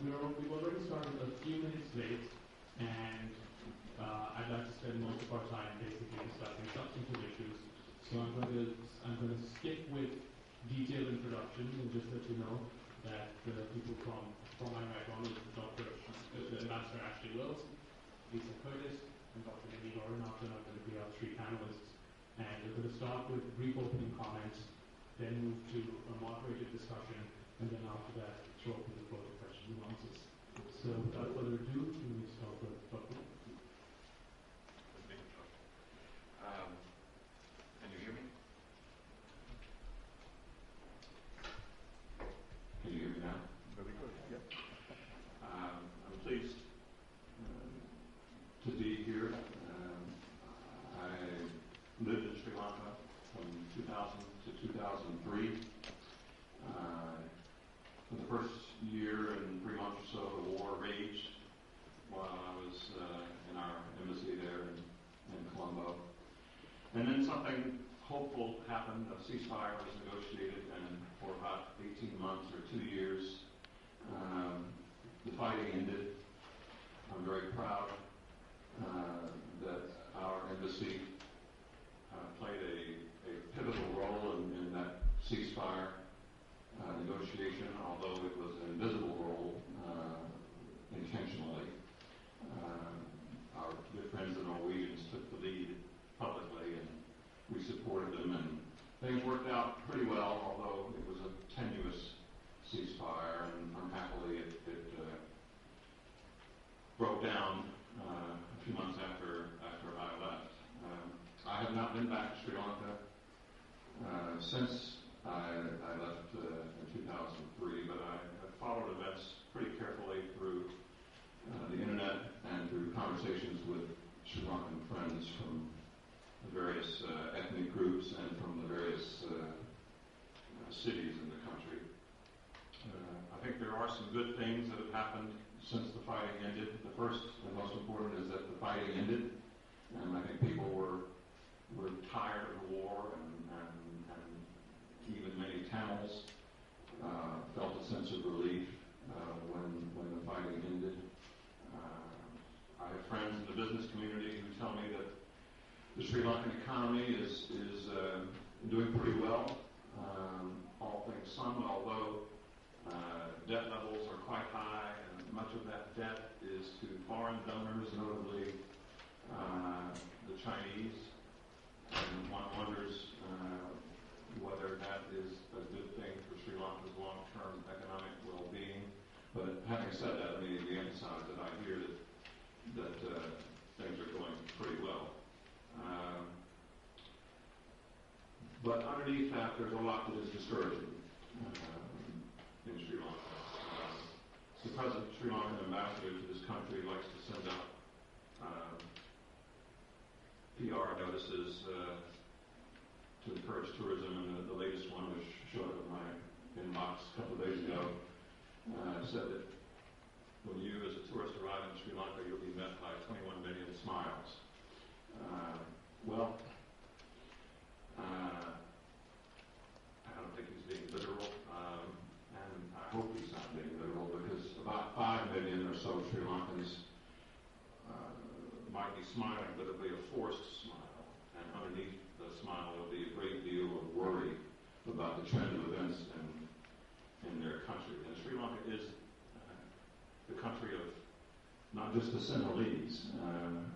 we've already started a few minutes late, and I'd like to spend most of our time basically discussing substantive issues. So I'm going to skip with detailed introductions and just let you know that the people from my right on is the Ambassador Ashley Wills, Lisa Curtis, and Dr. Amy Lauren. After are going to be our three panelists. And we're going to start with brief opening comments, then move to a moderated discussion, and then after that, throw open the floor to questions and answers. So without further ado, we start with Dr. Can you hear me? Can you hear me now? Very good, yeah. I'm pleased to be here. I lived in Sri Lanka from 2000 to 2003. For the first year and 3 months or so, the war raged while I was in our embassy there in Colombo. And then something hopeful happened. A ceasefire was negotiated, and for about 18 months or 2 years, the fighting ended. I'm very proud that our embassy played a pivotal role in that ceasefire negotiation, although it was an invisible role intentionally. Our good friends the Norwegians took the lead publicly, and we supported them, and things worked out pretty well, although it was a tenuous ceasefire, and unhappily it broke down a few months after I left. I have not been back to Sri Lanka since I left in 2003, but I followed events pretty carefully through the internet and through conversations with Sri Lankan friends from the various ethnic groups and from the various cities in the country. I think there are some good things that have happened since the fighting ended. The first and most important is that the fighting ended, and I think people were tired of the war, and even many Tamils felt a sense of relief when the fighting ended. I have friends in the business community who tell me that the Sri Lankan economy is doing pretty well, all things sum, although debt levels are quite high, and much of that debt is to foreign donors, notably the Chinese. And one wonders whether that is a good thing for Sri Lanka's long-term economic well-being. But having said that, let me emphasize that I hear that things are going pretty well. But underneath that, there's a lot that is discouraging in Sri Lanka. The present Sri Lankan ambassador to this country likes to send out PR notices to encourage tourism, and the latest one, which showed up in my inbox a couple of days ago, said that when you as a tourist arrive in Sri Lanka, you'll be met by 21 million smiles. I don't think he's being literal, and I hope he's not being literal, because about 5 million or so Sri Lankans might be smiling, but it'll be a forced smile, and underneath the smile will be a great deal of worry about the trend of events in their country. And Sri Lanka is the country of not just the Sinhalese,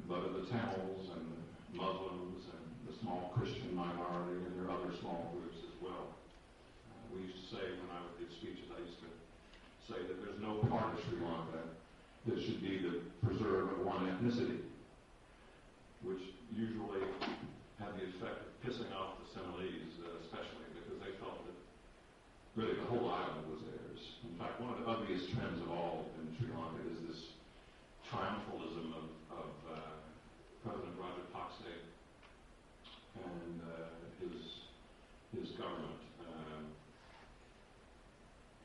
but of the Tamils and the Muslims and the small Christian minority, and there are other small groups as well. We used to say, when I would give speeches, I used to say that there's no part of Sri Lanka that should be the preserve of one ethnicity, which usually had the effect of pissing off the Sinhalese, especially because they felt that really the whole island was theirs. In fact, one of the ugliest trends of all in Sri Lanka is this triumphalism of President Rajapaksa and his government.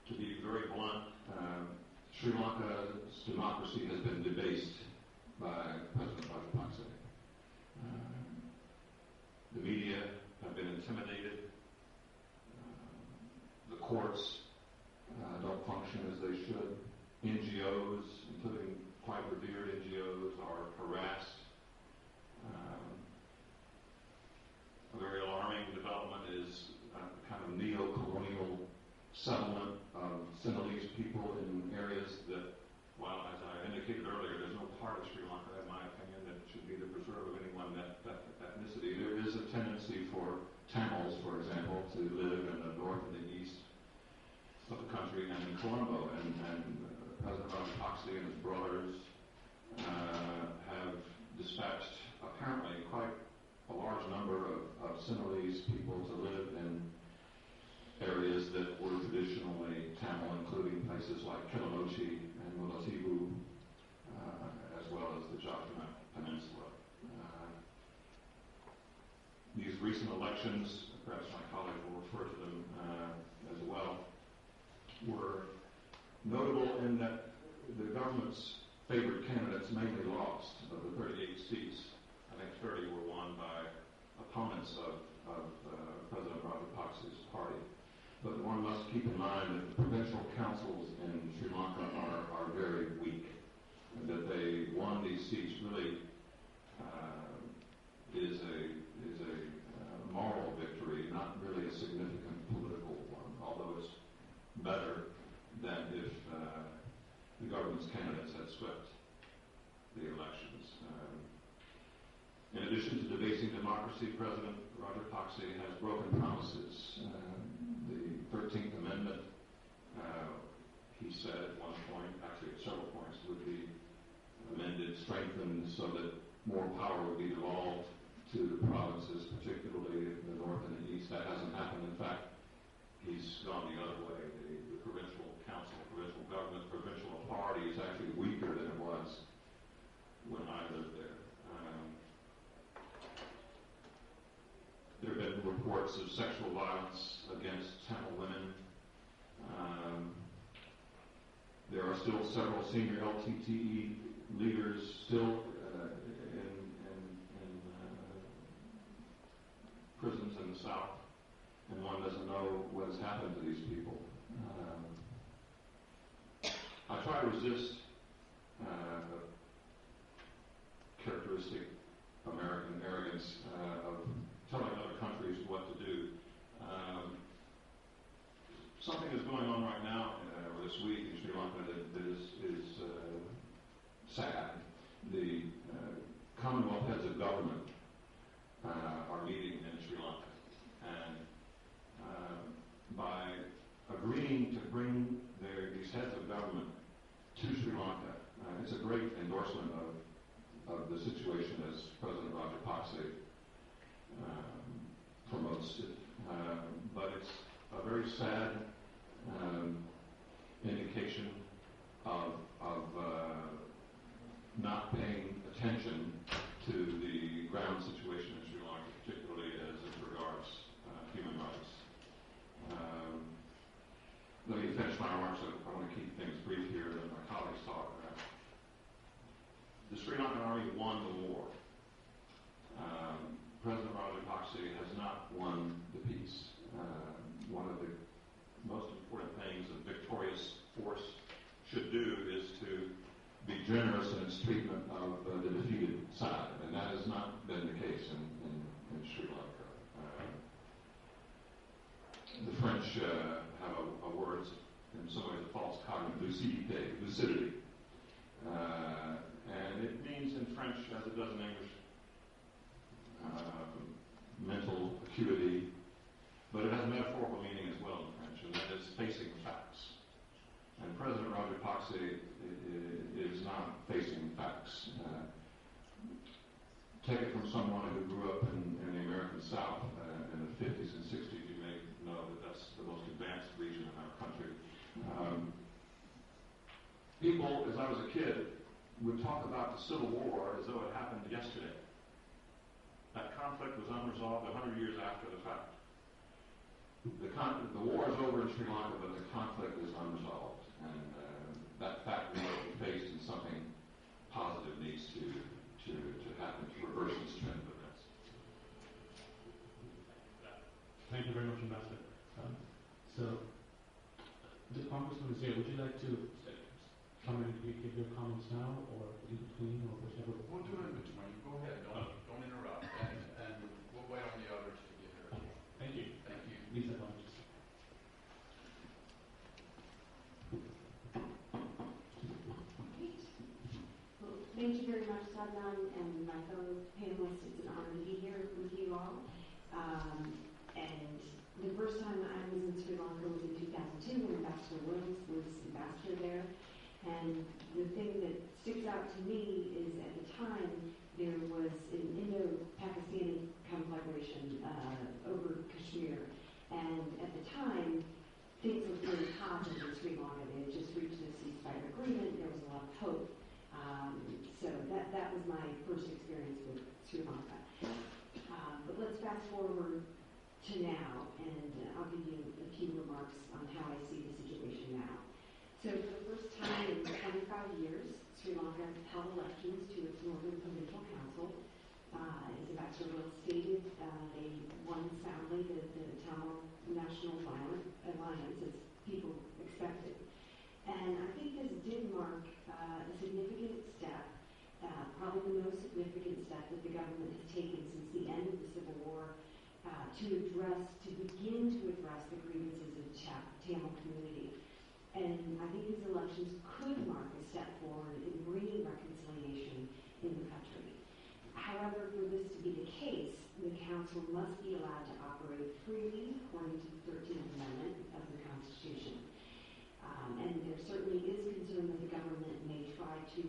To be very blunt, Sri Lanka's democracy has been debased by President Rajapaksa. The media have been intimidated. The courts don't function as they should. NGOs, including quite revered NGOs, are harassed. A very alarming development is a kind of neo-colonial settlement of Sinhalese people in areas that, while, as I indicated earlier, there's no part of Sri Lanka, in my opinion, that should be the preserve of any one ethnicity. There is a tendency for Tamils, for example, to live in the north and the east of the country and in Colombo. And President Rajapaksa and his brothers have dispatched apparently quite a large number of Sinhalese people to live in areas that were traditionally Tamil, including places like Kilimanjaro and Mullaitivu, as well as the Jaffna Peninsula. These recent elections, perhaps my colleague will refer to them as well, were notable in that the government's favored candidates mainly lost. Of the 38 seats, I think 30 were won by opponents of President Rajapaksa's party. But one must keep in mind that the provincial councils in Sri Lanka are very weak. And that they won these seats really is a moral victory, not really a significant political one, although it's better than if the government's candidates had swept the elections. In addition to debasing democracy, President Rajapaksa has broken promises. The 13th Amendment, he said at one point, actually at several points, would be amended, strengthened, so that more power would be devolved to the provinces, particularly the north and the east. That hasn't happened. In fact, he's gone the other way. The provincial council, provincial government, provincial authority is actually weaker than it was when I lived there. There have been reports of sexual violence against Tamil women. There are still several senior LTTE leaders still in prisons in the south, and one doesn't know what has happened to these people. I try to resist characteristic American arrogance of telling other countries what to do. Something is going on right now, or this week in Sri Lanka, that is sad. The Commonwealth heads of government are meeting in Sri Lanka, and by agreeing to bring these heads of government to Sri Lanka, it's a great endorsement of the situation as President Rajapaksa promotes it. But it's a very sad indication of not paying attention to the ground situation in Sri Lanka, particularly as it regards human rights. Let me finish my remarks. I want to keep things brief here, and my colleagues talk. The Sri Lankan army won the war. President Rajapaksa has not won the peace. One of the most important things a victorious force should do is to be generous in its treatment of the defeated side, and that has not been the case in Sri Lanka. The French have a word, in some ways a false cognitive, lucidity. And it means in French, as it does in English, mental acuity, but it has a metaphorical meaning as well in French, and that is facing facts. And President Rajapaksa is not facing facts. Take it from someone who grew up in the American South in the 50s and 60s. You may know that that's the most advanced region in our country. People, as I was a kid, would talk about the Civil War as though it happened yesterday. That conflict was unresolved 100 years after the fact. The war is over in Sri Lanka, but the conflict is unresolved. And that fact needs to be faced, and something positive needs to happen to reverse this trend of events. Thank you very much, Ambassador. So, the Congressman is here. Would you like to say? come and give your comments now, or in between, or whichever? We'll do it in between. Go ahead. Don't interrupt. And we'll wait on the others to get here. Thank you. Thank you. Lisa, why don't you start? Great. Well, thank you very much, Sadnan, and my fellow panelists. It's an honor to be here with you all. And the first time I was in Sri Lanka was in 2002 when Ambassador Williams was ambassador there. And the thing that sticks out to me is at the time there was an Indo-Pakistani conflagration over Kashmir. And at the time, things were really positive in Sri Lanka. They had just reached a ceasefire agreement. There was a lot of hope. So that was my first experience with Sri Lanka. But let's fast forward to now, and I'll give you a few remarks on how I see the situation now. So for the first time in 25 years, Sri Lanka held elections to its Northern Provincial Council. As Ambassador Will stated, they won soundly the Tamil National Alliance, as people expected. And I think this did mark a significant step, probably the most significant step that the government has taken since the end of the Civil War to begin to address the grievances of the Tamil community. And I think these elections could mark a step forward in bringing reconciliation in the country. However, for this to be the case, the council must be allowed to operate freely according to the 13th Amendment of the Constitution. And there certainly is concern that the government may try to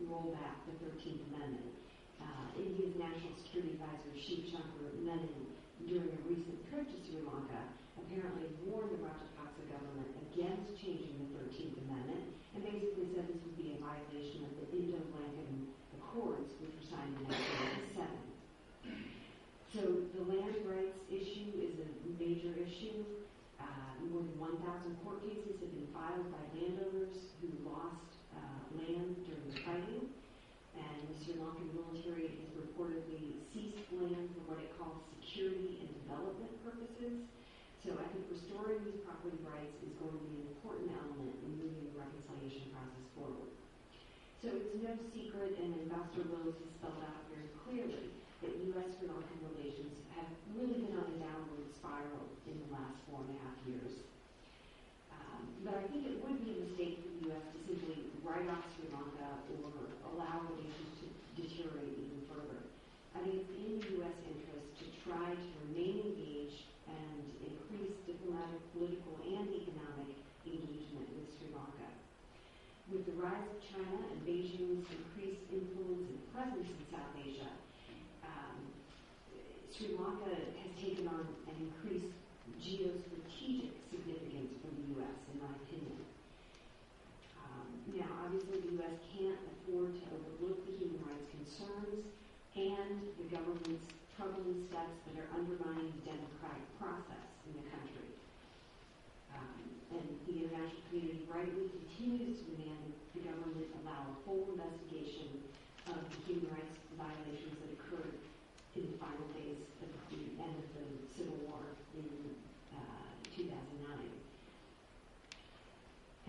roll back the 13th Amendment. India's National Security Advisor, Shiv Shankar Menon, during a recent trip to Sri Lanka, apparently warned the Rajapaksa government against changing the 13th Amendment, and basically said this would be a violation of the Indo-Lankan Accords, which were signed in 1997. So the land rights issue is a major issue. More than 1,000 court cases have been filed by landowners who lost land during the fighting, and the Sri Lankan military has reportedly seized land for what it calls security and development purposes. So I think restoring these property rights is going to be an important element in moving the reconciliation process forward. So it's no secret, and Ambassador Willis has spelled out very clearly, that U.S.-Sri Lankan relations have really been on a downward spiral in the last 4.5 years. But I think it would be a mistake for the U.S. to simply write off Sri Lanka or allow relations to deteriorate even further. I think it's in the U.S. interest to try to remain engaged and increase diplomatic, political, and economic engagement with Sri Lanka. With the rise of China and Beijing's increased influence and presence in South Asia, Sri Lanka has taken on an increased geostrategic significance for the U.S., in my opinion. Now, obviously, the U.S. can't afford to overlook the human rights concerns and the government's troubling steps that are undermining the democratic process in the country. And the international community rightly continues to demand that the government allow a full investigation of the human rights violations that occurred in the final days of the end of the Civil War in 2009.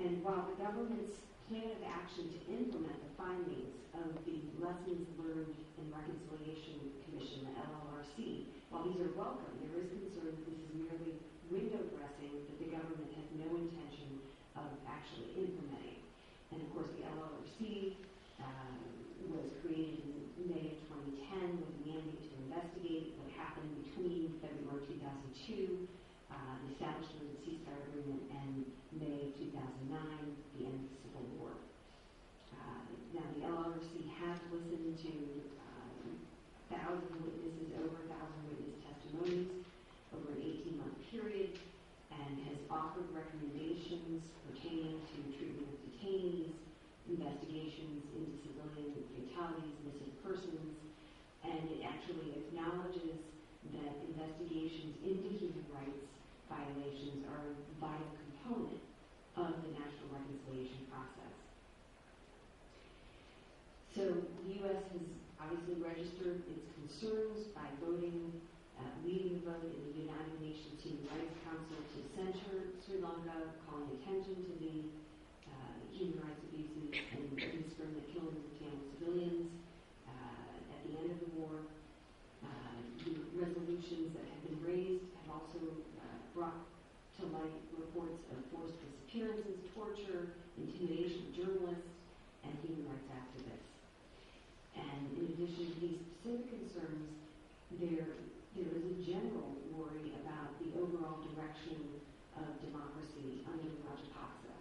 And while the government's plan of action to implement the findings of the Lessons Learned in Reconciliation Commission, the LLRC, while these are welcome, there is concern that this is merely window dressing that the government has no intention of actually implementing. And of course, the LLRC was created in May of 2010 with a mandate to investigate what happened between February 2002, the establishment of the ceasefire agreement, and May of 2009, the end of the Civil War. Now, the LLRC has listened to 1,000 witnesses, over 1,000 witness testimonies over an 18-month period, and has offered recommendations pertaining to treatment of detainees, investigations into civilian fatalities, missing persons, and it actually acknowledges that investigations into human rights violations are a vital component of the national reconciliation process. So the U.S. has obviously registered its concerns by leading the vote in the United Nations Human Rights Council to censure Sri Lanka, calling attention to the human rights abuses and indiscriminate killings of Tamil civilians at the end of the war. The resolutions that have been raised have also brought to light reports of forced disappearances, torture, intimidation of journalists, and human rights activists. And in addition to these specific concerns, there is a general worry about the overall direction of democracy under the Rajapaksa,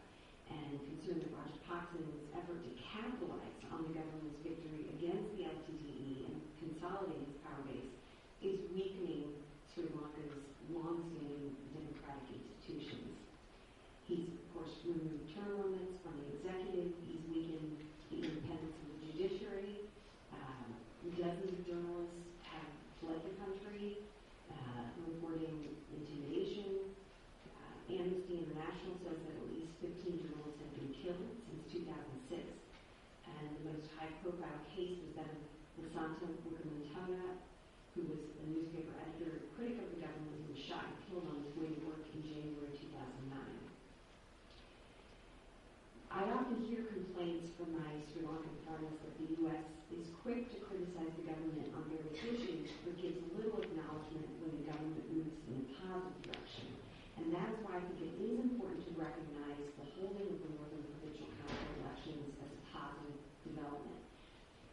and concern that Rajapaksa, in its effort to capitalize on the government's victory against the LTTE and consolidate its power base, is weakening Sri Lanka's long-standing democratic institutions. He's, of course, removed term limits from the executive. He's weakened the independence of the judiciary. Dozens of journalists have fled the country, reporting intimidation. Amnesty International says that at least 15 journalists have been killed since 2006. And the most high-profile case was that of Lasanta Mukamantana, who was a newspaper editor, critic of the government, who was shot and killed on his way to work in January 2009. I often hear complaints from my Sri Lankan friends that the U.S. is quick to criticize the government on various issues, but gives little acknowledgement when the government moves in a positive direction. And that is why I think it is important to recognize the holding of the Northern Provincial Council elections as a positive development.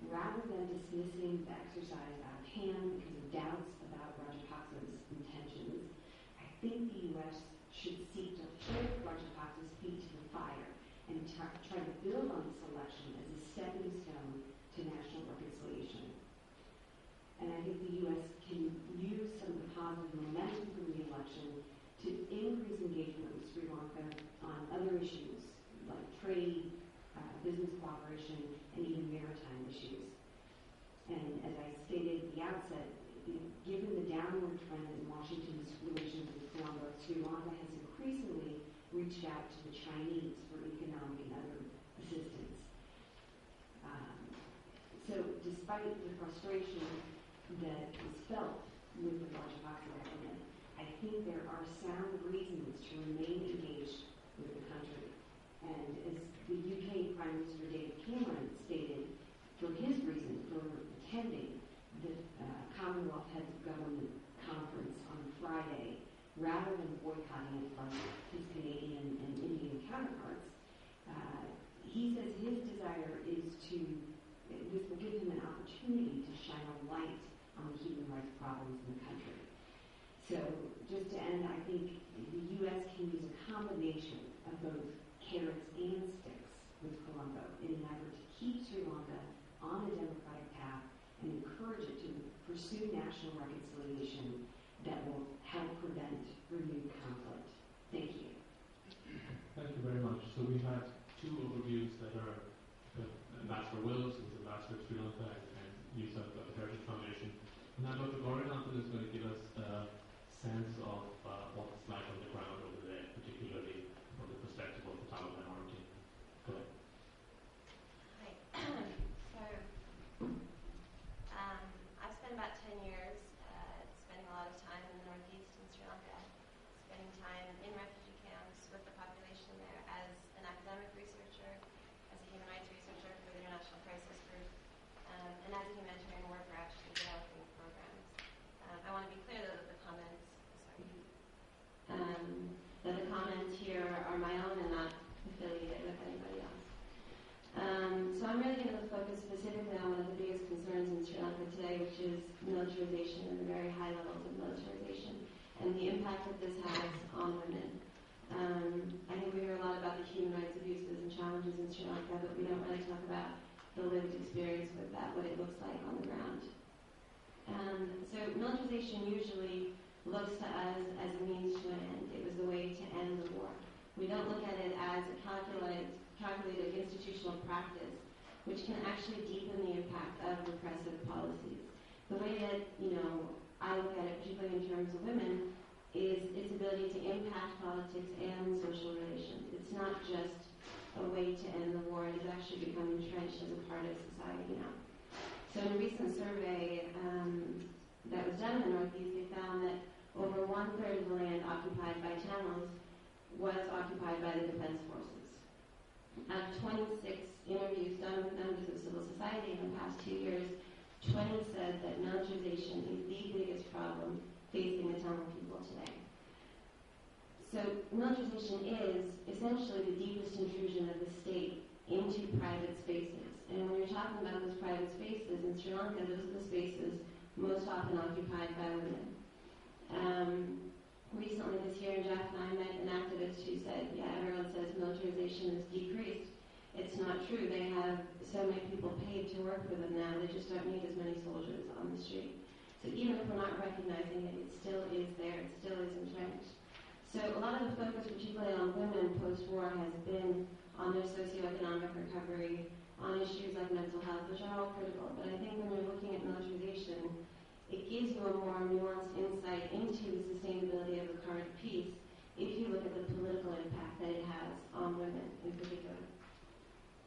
Rather than dismissing the exercise out of hand because of doubts about Rajapaksa's intentions, I think the U.S. should seek to hold Rajapaksa's feet to the fire and try to build on this election as a stepping stone to national reconciliation. And I think the U.S. can use some of the positive momentum from the election to increase engagement with Sri Lanka on other issues like trade, business cooperation, and even maritime issues. And as I stated at the outset, given the downward trend in Washington's relations with Colombo, Sri Lanka has increasingly reached out to the Chinese for economic and other assistance. So despite the frustration that is felt with the Rajapaksa government, I think there are sound reasons to remain engaged with the country. And as the UK Prime Minister David Cameron stated, for his reason for attending the Commonwealth Heads of Government conference on Friday, rather than boycotting it from his Canadian and Indian counterparts, he says his desire is this will give him an opportunity to shine a light on the human rights problems in the country. So just to end, I think the U.S. can use a combination of both carrots and sticks with Colombo in an effort to keep Sri Lanka on a democratic path and encourage it to pursue national reconciliation that will help prevent renewed conflict. Thank you. Thank you very much. So we had two overviews that are Ambassador Wills, who's Ambassador of Sri Lanka, and Lisa of the Heritage Foundation. And now Dr. Gauranath is going to give us a sense of what it's like on the ground over there, particularly from the perspective of the Tamil minority. Go ahead. Hi. I've spent about 10 years spending a lot of time in the Northeast in Sri Lanka, spending time in refugee camps with the population there as an academic researcher, as a human rights researcher for the International Crisis Group, and as a humanitarian worker actually developing programs. I want to be clear though that the comments here are my own and not affiliated with anybody else. So I'm really going to focus specifically on one of the biggest concerns in Sri Lanka today, which is militarization and the very high levels of militarization and the impact that this has on women. I think we hear a lot about the human rights abuses and challenges in Sri Lanka, but we don't really talk about the lived experience with that, what it looks like on the ground. So militarization usually looks to us as a means to an end. It was the way to end the war. We don't look at it as a calculated institutional practice, which can actually deepen the impact of repressive policies. The way that, I look at it, particularly in terms of women, is its ability to impact politics and social relations. It's not just a way to end the war, it has actually become entrenched as a part of society now. So in a recent survey that was done in the Northeast, they found that over 1/3 of the land occupied by Tamils was occupied by the defense forces. Out of 26 interviews done with members of civil society in the past 2 years, 20 said that militarization is the biggest problem facing the Tamil people today. So militarization is essentially the deepest intrusion of the state into private spaces. And when you're talking about those private spaces in Sri Lanka, those are the spaces most often occupied by women. Recently this year, Jeff and I met an activist who said, yeah, everyone says militarization has decreased. It's not true. They have so many people paid to work for them now, they just don't need as many soldiers on the street. So even if we're not recognizing it, it still is there, it still is entrenched. So a lot of the focus, particularly on women post-war, has been on their socioeconomic recovery, on issues like mental health, which are all critical. But I think when you're looking at militarization, it gives you a more nuanced insight into the sustainability of the current peace if you look at the political impact that it has on women in particular.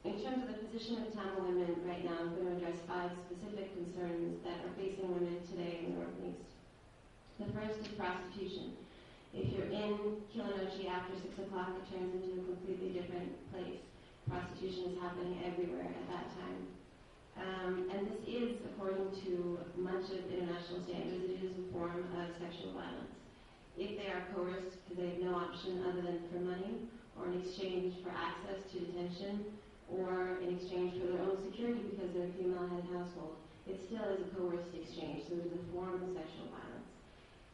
In terms of the position of Tamil women right now, I'm going to address 5 specific concerns that are facing women today in the North and East. The first is prostitution. If you're in Kilinochchi after 6 o'clock, it turns into a completely different place. Prostitution is happening everywhere at that time. And this is, according to much of international standards, it is a form of sexual violence. If they are coerced because they have no option other than for money, or in exchange for access to detention, or in exchange for their own security because they're a female-headed household, it still is a coerced exchange, so it is a form of sexual violence.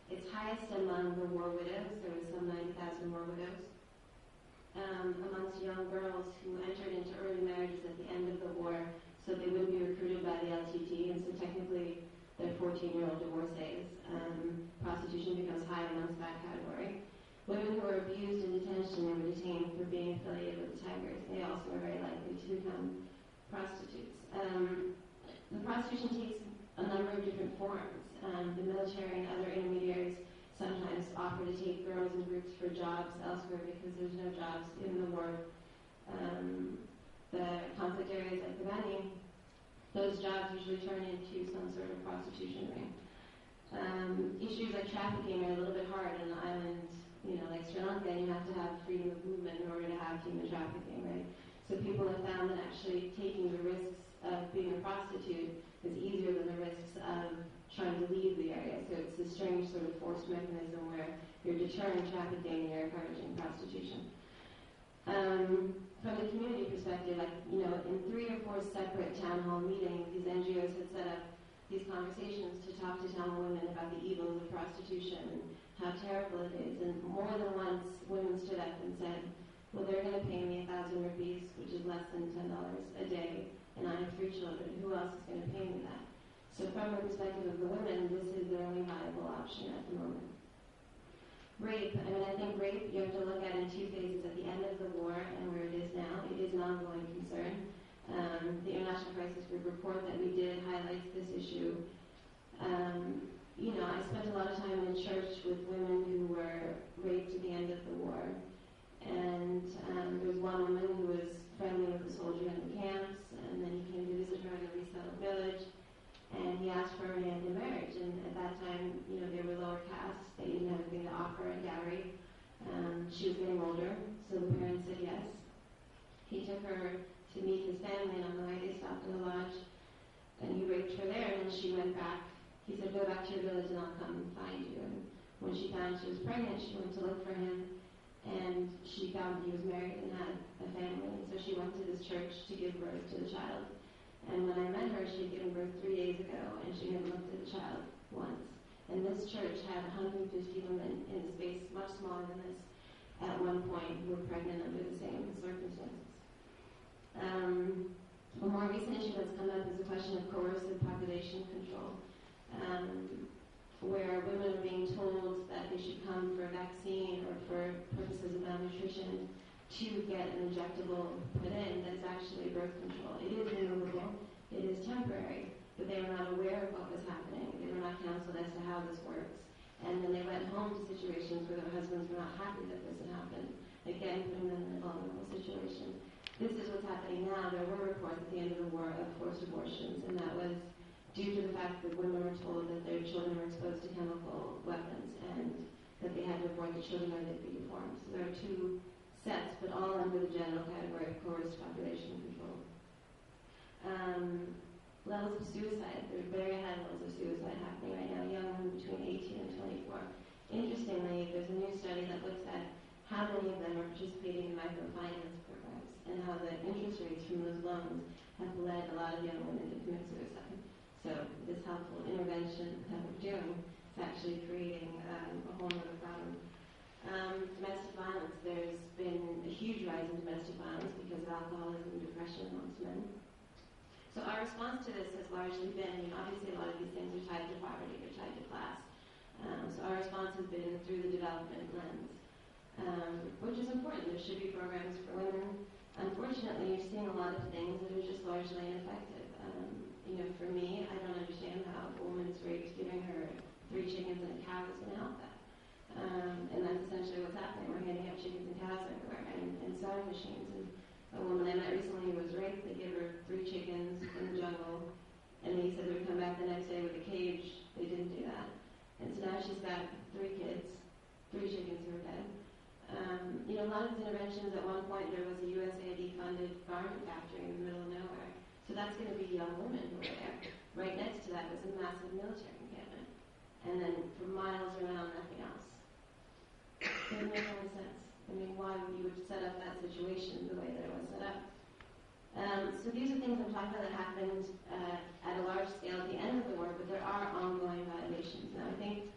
It's highest among the war widows. There was some 90,000 war widows. Amongst young girls who entered into early marriages at the end of the war, so they wouldn't be recruited by the LTT, and so technically they're 14-year-old divorcees. Prostitution becomes high amongst that category. Women who are abused in detention and were detained for being affiliated with the Tigers, they also are very likely to become prostitutes. The prostitution takes a number of different forms. The military and other intermediaries sometimes offer to take girls in groups for jobs elsewhere because there's no jobs in the war. The conflict areas like Kavani, those jobs usually turn into some sort of prostitution ring. Issues like trafficking are a little bit hard on an island, like Sri Lanka, and you have to have freedom of movement in order to have human trafficking, right? So people have found that actually taking the risks of being a prostitute is easier than the risks of trying to leave the area. So it's a strange sort of forced mechanism where you're deterring trafficking and you're encouraging prostitution. From the community perspective, in 3 or 4 separate town hall meetings, these NGOs had set up these conversations to talk to Tamil women about the evils of prostitution and how terrible it is. And more than once, women stood up and said, well, they're going to pay me 1,000 rupees, which is less than $10 a day, and I have 3 children. Who else is going to pay me that? So from the perspective of the women, this is their only viable option at the moment. Rape, I think rape you have to look at in 2 phases, at the end of the war and where it is now. It is an ongoing concern. The International Crisis Group report that we did highlights this issue. I spent a lot of time in church with women who were raped at the end of the war. And there was one woman who was friendly with a soldier in the camps, and then he came to visit her in a resettled village. And he asked for her hand in marriage, and at that time, they were lower caste, they didn't have anything to offer a dowry. She was getting older, so the parents said yes. He took her to meet his family, and on the way they stopped in a lodge, and he raped her there, and then she went back. He said, go back to your village and I'll come find you. And when she found she was pregnant, she went to look for him, and she found he was married and had a family, and so she went to this church to give birth to the child. And when I met her, she had given birth 3 days ago, and she had looked at the child once. And this church had 150 women in a space much smaller than this at one point who were pregnant under the same circumstances. A more recent issue that's come up is the question of coercive population control, where women are being told that they should come for a vaccine or for purposes of malnutrition to get an injectable put in that is actually birth control. It is removable, it is temporary, but they were not aware of what was happening. They were not counseled as to how this works. And then they went home to situations where their husbands were not happy that this had happened, again putting them in a vulnerable situation. This is what's happening now. There were reports at the end of the war of forced abortions, and that was due to the fact that women were told that their children were exposed to chemical weapons and that they had to abort the children or they'd be deformed. So there are 2 sets, but all under the general category of coerced population control. Levels of suicide, there are very high levels of suicide happening right now, young women between 18 and 24. Interestingly, there's a new study that looks at how many of them are participating in microfinance programs and how the interest rates from those loans have led a lot of young women to commit suicide. So this helpful intervention that we're doing is actually creating a whole other problem. Domestic violence, there's been a huge rise in domestic violence because of alcoholism and depression amongst men. So our response to this has largely been, obviously a lot of these things are tied to poverty, they're tied to class. So our response has been through the development lens, which is important. There should be programs for women. Unfortunately, you're seeing a lot of things that are just largely ineffective. For me, I don't understand how a woman is raped giving her 3 chickens and a cow is going to help that. And that's essentially what's happening. We're handing out chickens and cows everywhere and sewing machines. And a woman I met recently who was raped, they gave her 3 chickens in the jungle, and they said they would come back the next day with a cage. They didn't do that. And so now she's got 3 kids, 3 chickens who are dead. A lot of these interventions, at one point there was a USAID-funded garment factory in the middle of nowhere. So that's going to be young women who are there. Right next to that was a massive military encampment. And then for miles around, nothing else. It doesn't make any sense. I mean, why would you set up that situation the way that it was set up? So these are things I'm talking about that happened at a large scale at the end of the war, but there are ongoing violations. Now, I think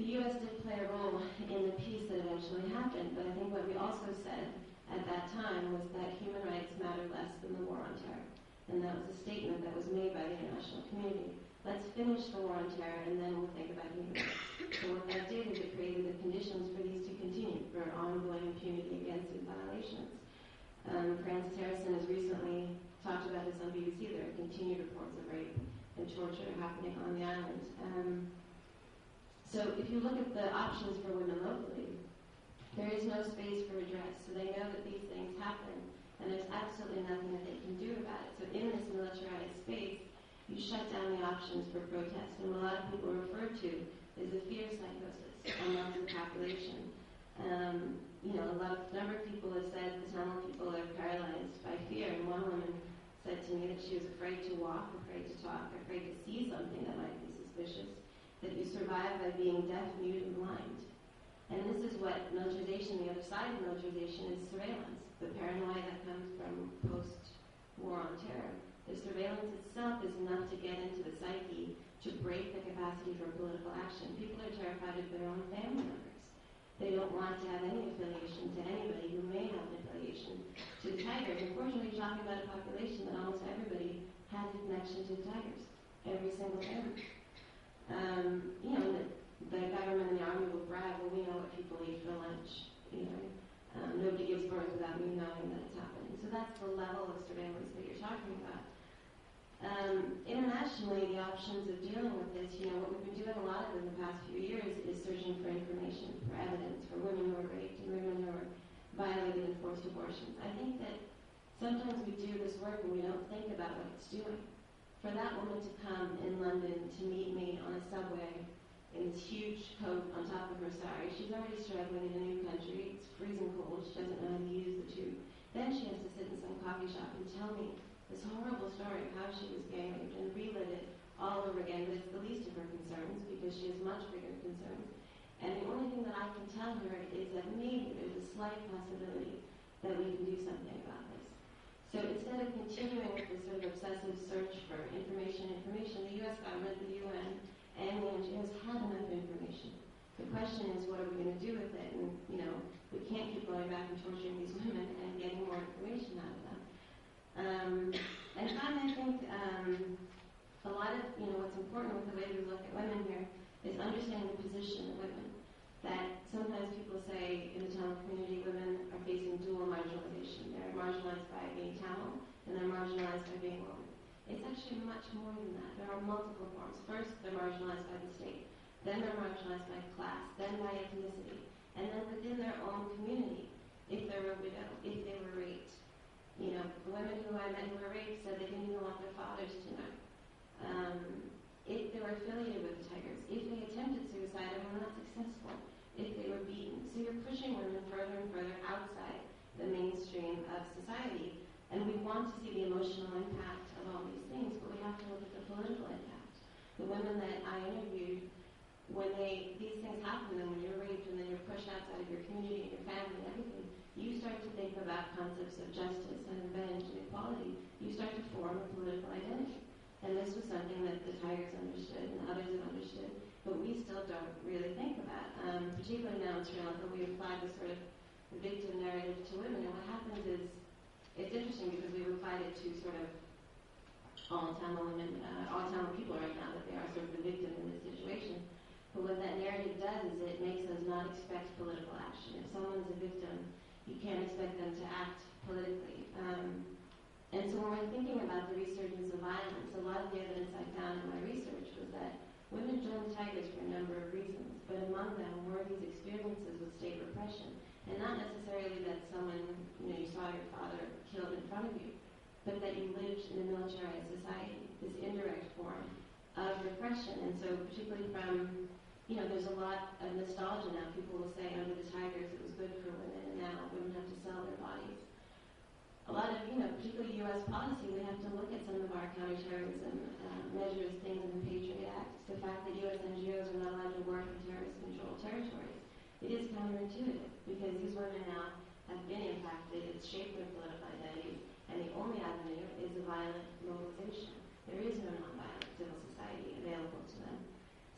the U.S. did play a role in the peace that eventually happened, but I think what we also said at that time was that human rights matter less than the war on terror. And that was a statement that was made by the international community. Let's finish the war on terror, and then we'll think about human rights. So what that did is it created the conditions for these to continue, for ongoing impunity against these violations. Francis Harrison has recently talked about this on BBC. There are continued reports of rape and torture happening on the island. So if you look at the options for women locally, there is no space for redress. So they know that these things happen, and there's absolutely nothing that they can do about it. So in this militarized space, you shut down the options for protest. And what a lot of people refer to is a fear psychosis amongst the population. A number of people have said the Tamil people are paralyzed by fear. And one woman said to me that she was afraid to walk, afraid to talk, afraid to see something that might be suspicious, that you survive by being deaf, mute, and blind. And this is what militarization, the other side of militarization, is surveillance. The paranoia that comes from post-war on terror. The surveillance itself is enough to get into the psyche to break the capacity for political action. People are terrified of their own family members. They don't want to have any affiliation to anybody who may have an affiliation to the Tigers. Unfortunately, you're talking about a population that almost everybody has a connection to the Tigers. Every single family. The government and the army will brag, well, we know what people eat for lunch. Nobody gives birth without me knowing that it's happening. So that's the level of surveillance that you're talking about. Internationally, the options of dealing with this, what we've been doing a lot of in the past few years is searching for information, for evidence, for women who are raped and women who are violated and forced abortions. I think that sometimes we do this work and we don't think about what it's doing. For that woman to come in London to meet me on a subway in this huge coat on top of her sari, she's already struggling in a new country, it's freezing cold, she doesn't know how to use the tube. Then she has to sit in some coffee shop and tell me this horrible story of how she was gang raped and relive it all over again, but it's the least of her concerns because she has much bigger concerns. And the only thing that I can tell her is that maybe there's a slight possibility that we can do something about this. So instead of continuing with this sort of obsessive search for information, the U.S. government, the UN, and the NGOs had enough information. The question is, what are we going to do with it? And, we can't keep going back and torturing these women and getting more information out of them. And finally, I think a lot of, what's important with the way we look at women here is understanding the position of women. That sometimes people say in the Tamil community, women are facing dual marginalization. They're marginalized by being Tamil, and they're marginalized by being women. It's actually much more than that. There are multiple forms. First, they're marginalized by the state. Then they're marginalized by class. Then by ethnicity. And then within their own community, if they were a widow, if they were raped. The women who I met who were raped said they didn't even want their fathers to know. If they were affiliated with the Tigers, if they attempted suicide and were not successful, if they were beaten. So you're pushing women further and further outside the want to see the emotional impact of all these things, but we have to look at the political impact. The women that I interviewed, when these things happen, and when you're raped and then you're pushed outside of your community and your family and everything, you start to think about concepts of justice and revenge and equality. You start to form a political identity. And this was something that the Tigers understood and others have understood, but we still don't really think about. Particularly now in Sri Lanka, we apply this sort of victim narrative to women, and what happens is, it's interesting because we've applied it to sort of all Tamil women, all Tamil people right now, that they are sort of the victim in this situation. But what that narrative does is it makes us not expect political action. If someone's a victim, you can't expect them to act politically. And so when we're thinking about the resurgence of violence, a lot of the evidence I found in my research was that women joined the Tigers for a number of reasons, but among them were these experiences with state repression. And not necessarily that someone, you saw your father killed in front of you, but that you lived in a militarized society, this indirect form of repression. And so particularly from, there's a lot of nostalgia now. People will say under the Tigers it was good for women, and now women have to sell their bodies. A lot of, particularly U.S. policy, we have to look at some of our counterterrorism measures, things in the Patriot Act. The fact that U.S. NGOs are not allowed to work in terrorist-controlled territories. It is counterintuitive because these women now have been impacted. It's shaped their political identities, and the only avenue is a violent mobilization. There is no nonviolent civil society available to them.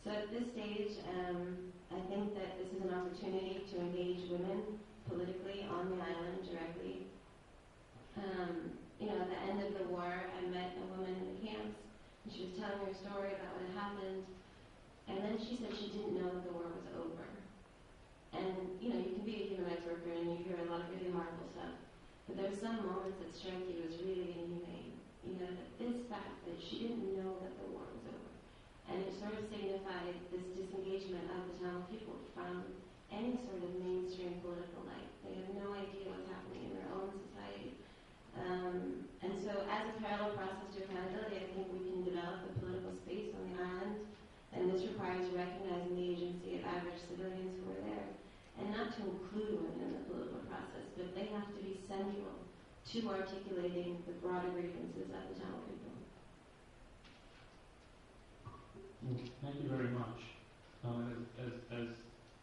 So at this stage, I think that this is an opportunity to engage women politically on the island directly. At the end of the war, I met a woman in the camps, and she was telling her story about what had happened, and then she said she didn't know that the war was over. And, you can be a human rights worker and you hear a lot of really horrible stuff, but there's some moments that strike you as really inhumane. That this fact that she didn't know that the war was over. And it sort of signified this disengagement of the Tamil people from any sort of mainstream political life. They have no idea what's happening in their own society. And so as a parallel process to accountability, I think we can develop a political space on the island, and this requires recognizing the agency of average civilians who are there, and not to include women in the political process, but they have to be central to articulating the broader grievances of the Tamil people. Thank you very much.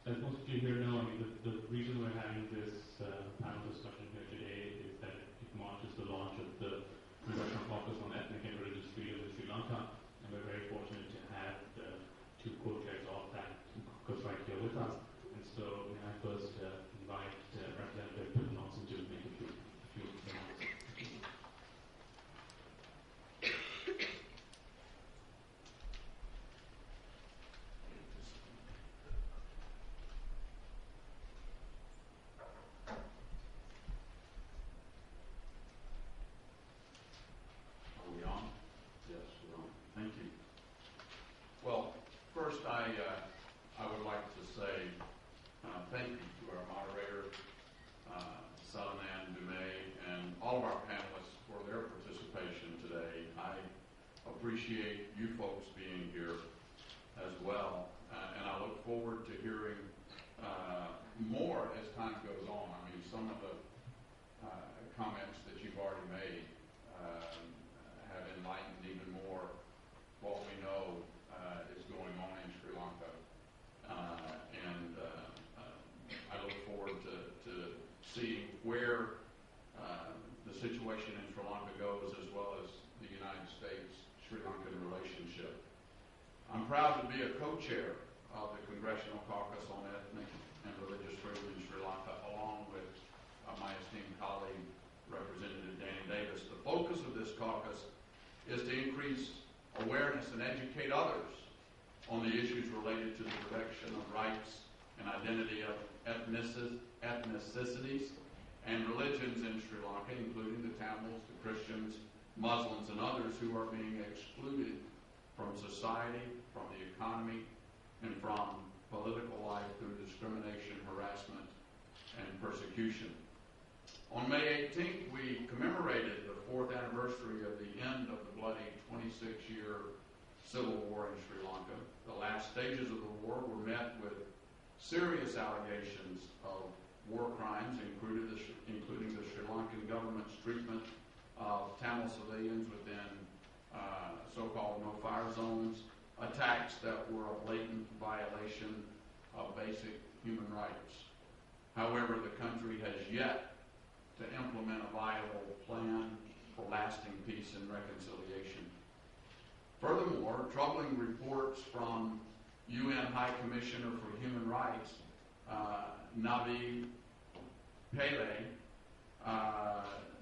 As most of you here know, the reason we're having this panel discussion here today is that it marks the launch of the Congressional Caucus on Ethnic and Religious Freedom in Sri Lanka, and we're very fortunate to have the two co-chairs of that caucus right here with us. And so may I first invite Representative Nelson to make a few remarks. I would like to say thank you to our moderator, Salanand Dumay, and all of our panelists for their participation today. I appreciate you folks being here as well, and I look forward to hearing more as time goes on. I mean, some of the comments that you've already made have enlightened even more what we know is going on in Sri Lanka. I look forward to seeing where the situation in Sri Lanka goes, as well as the United States-Sri Lankan relationship. I'm proud to be a co-chair of the Congressional Caucus on Ethnic and Religious Freedom in Sri Lanka, along with my esteemed colleague, Representative Danny Davis. The focus of this caucus is to increase awareness and educate others on the issues related to the protection of rights and identity of ethnicities and religions in Sri Lanka, including the Tamils, the Christians, Muslims, and others who are being excluded from society, from the economy, and from political life through discrimination, harassment, and persecution. On May 18th, we commemorated the 4th anniversary of the end of the bloody 26-year civil war in Sri Lanka. The last stages of the war were met with serious allegations of war crimes, including the Sri Lankan government's treatment of Tamil civilians within so-called no-fire zones, attacks that were a blatant violation of basic human rights. However, the country has yet to implement a viable plan for lasting peace and reconciliation. Furthermore, troubling reports from UN High Commissioner for Human Rights, Navi Pillay,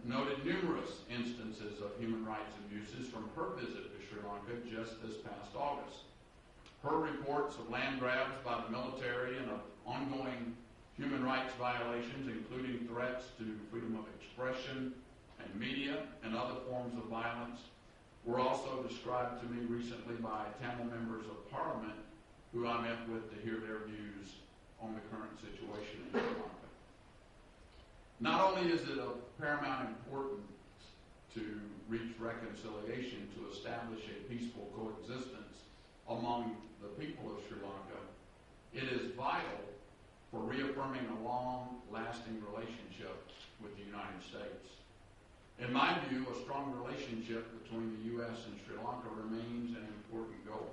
noted numerous instances of human rights abuses from her visit to Sri Lanka just this past August. Her reports of land grabs by the military and of ongoing human rights violations, including threats to freedom of expression and media and other forms of violence, were also described to me recently by Tamil members of Parliament who I met with to hear their views on the current situation in Sri Lanka. Not only is it of paramount importance to reach reconciliation to establish a peaceful coexistence among the people of Sri Lanka, it is vital for reaffirming a long-lasting relationship with the United States. In my view, a strong relationship between the U.S. and Sri Lanka remains an important goal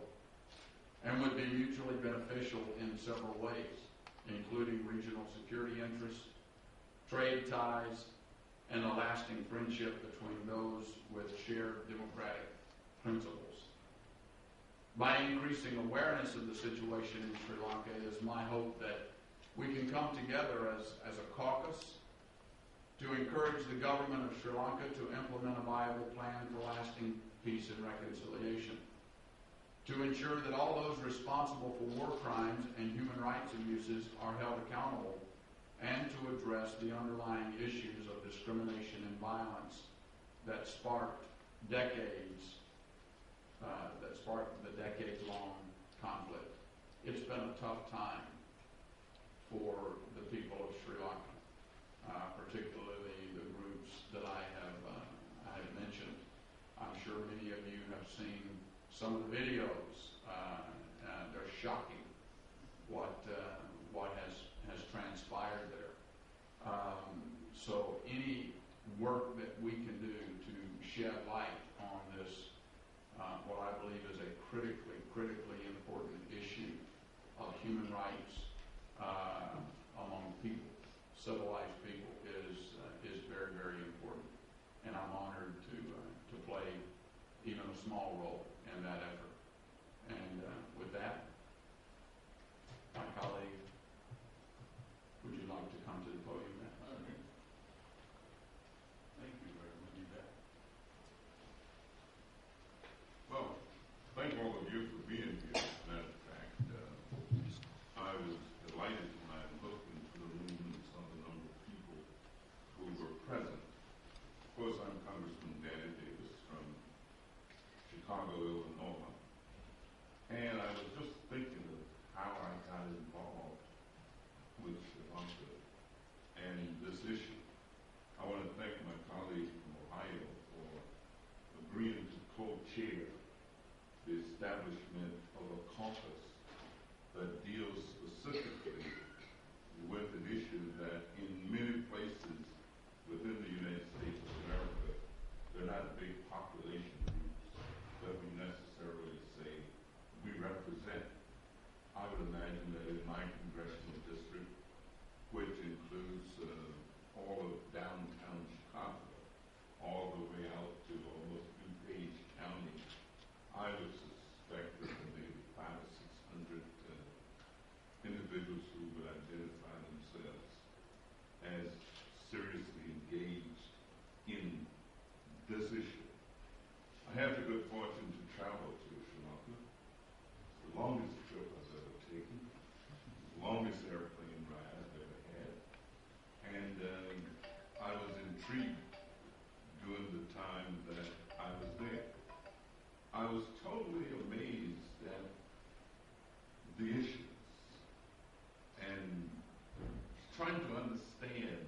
and would be mutually beneficial in several ways, including regional security interests, trade ties, and a lasting friendship between those with shared democratic principles. By increasing awareness of the situation in Sri Lanka, it is my hope that we can come together as a caucus to encourage the government of Sri Lanka to implement a viable plan for lasting peace and reconciliation, to ensure that all those responsible for war crimes and human rights abuses are held accountable, and to address the underlying issues of discrimination and violence that sparked the decades-long conflict. It's been a tough time for the people of Sri Lanka, particularly the groups that I have mentioned. I'm sure many of you have seen some of the videos. They're shocking what has transpired there. So any work that we can do to shed light on this, what I believe is a critically important issue of human rights among people, civilized people, is very, very important. And I'm honored to play even a small role in that effort. And with that, my colleague, would you like to come to the podium now? Thank you very much, Yvette. Well, thank all of you for being here. As a matter of fact, I was delighted when I looked into the room and saw the number of people who were present. Of course, I'm Congressman Danny Davis from Chicago, Illinois. And I was just thinking of how I got involved with Sri Lanka and this issue. I want to thank my colleague from Ohio for agreeing to co-chair the establishment of a caucus that deals specifically with an issue that in many places within the United States of America, they're not big population groups that we necessarily say we represent. I would imagine that in my congressional district, which includes all of downtown Chicago, all the way out to almost DuPage County, I would suspect that there may be 500 or 600 individuals who would identify themselves as seriously engaged in this issue. I have the good fortune to travel to Sri Lanka. It's the longest trip I've ever taken, the longest airplane ride I've ever had. And I was intrigued during the time that I was there. I was totally amazed at the issues and trying to understand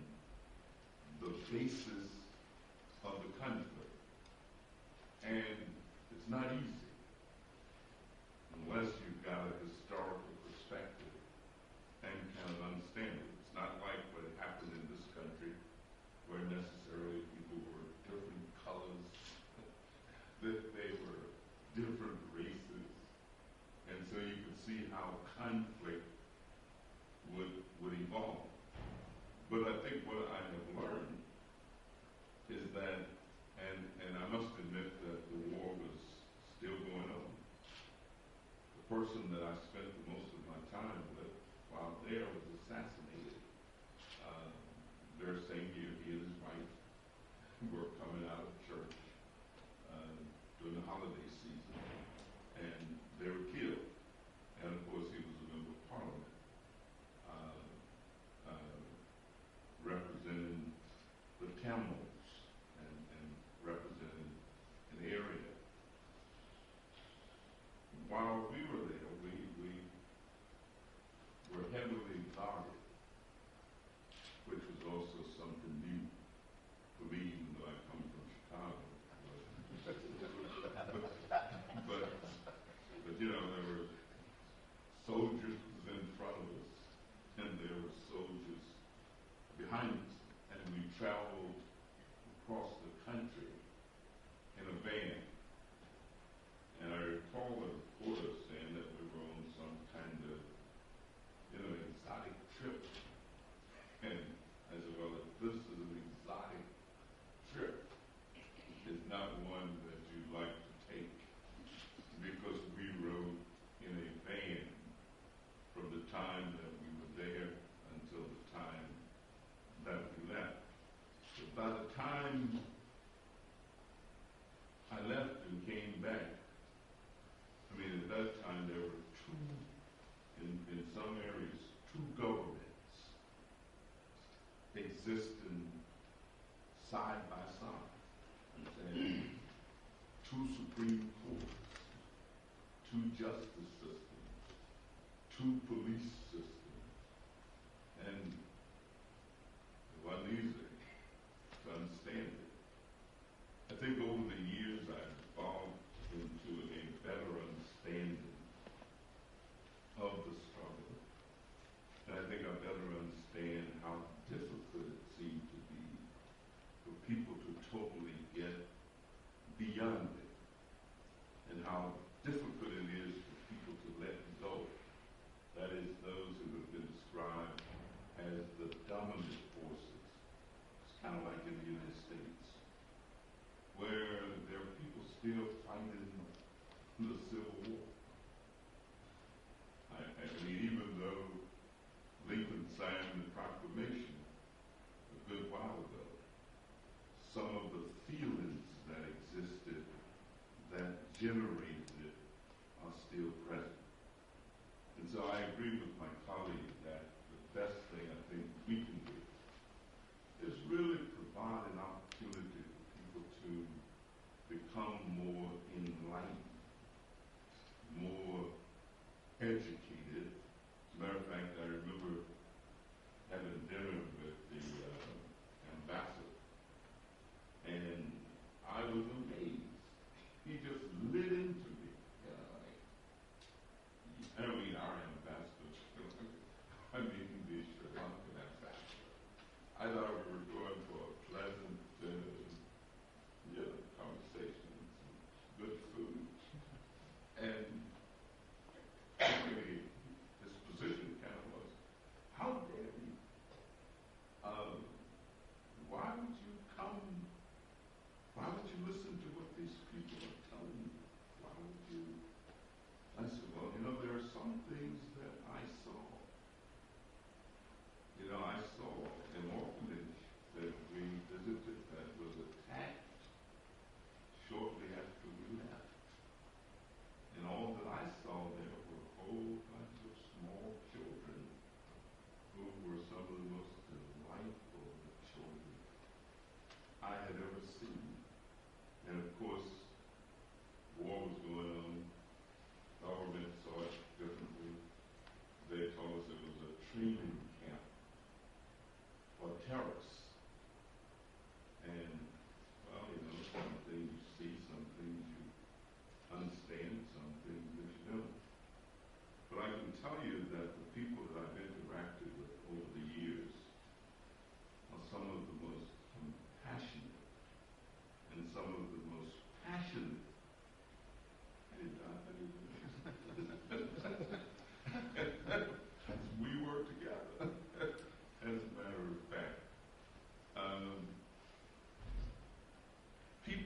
the basis of the conflict. And it's not easy unless you've got a historical perspective and kind of understand it. It's not like what happened in this country where necessarily people were different colors what I have learned is that, and I must admit that the war was still going on. The person that I spent the most of my time with while there was assassinated. Very same year, he and his wife were coming out of church during the holiday season, and they were killed. And of course, he was a member of parliament, representing the Tamils and representing an area. While we were there, we were heavily guarded, which was also something new for me, even though I come from Chicago. But you know, there were soldiers in front of us, and there were soldiers behind us, and we traveled across the country in a van. And I recall a reporter saying that we were on some kind of, exotic trip. And I said, well, if this is an exotic trip, it's not one that you'd like to take, because we rode in a van from the time that we were there until the time that we left. But by the time I left and came back, I mean, at that time there were in some areas, two governments existing side by side. I'm saying two Supreme Courts, two justice systems, two police systems, and it wasn't easy to understand it. I think over the years I've evolved into a better understanding of the struggle. And I think I better understand how difficult it seemed to be for people to totally get beyond it, and how difficult it is for people to let go. That is, those who have been described as the dominant forces. It's kind of like in the United States, where there are people still fighting the Civil War. I mean, even though Lincoln signed the proclamation a good while ago, some of the feelings that existed that generated it are still present. And so I agree with my colleague that the best thing I think we can do is really provide an opportunity for people to become more enlightened, more educated. As a matter of fact, I remember having dinner with the ambassador, and I was amazed. He just lit into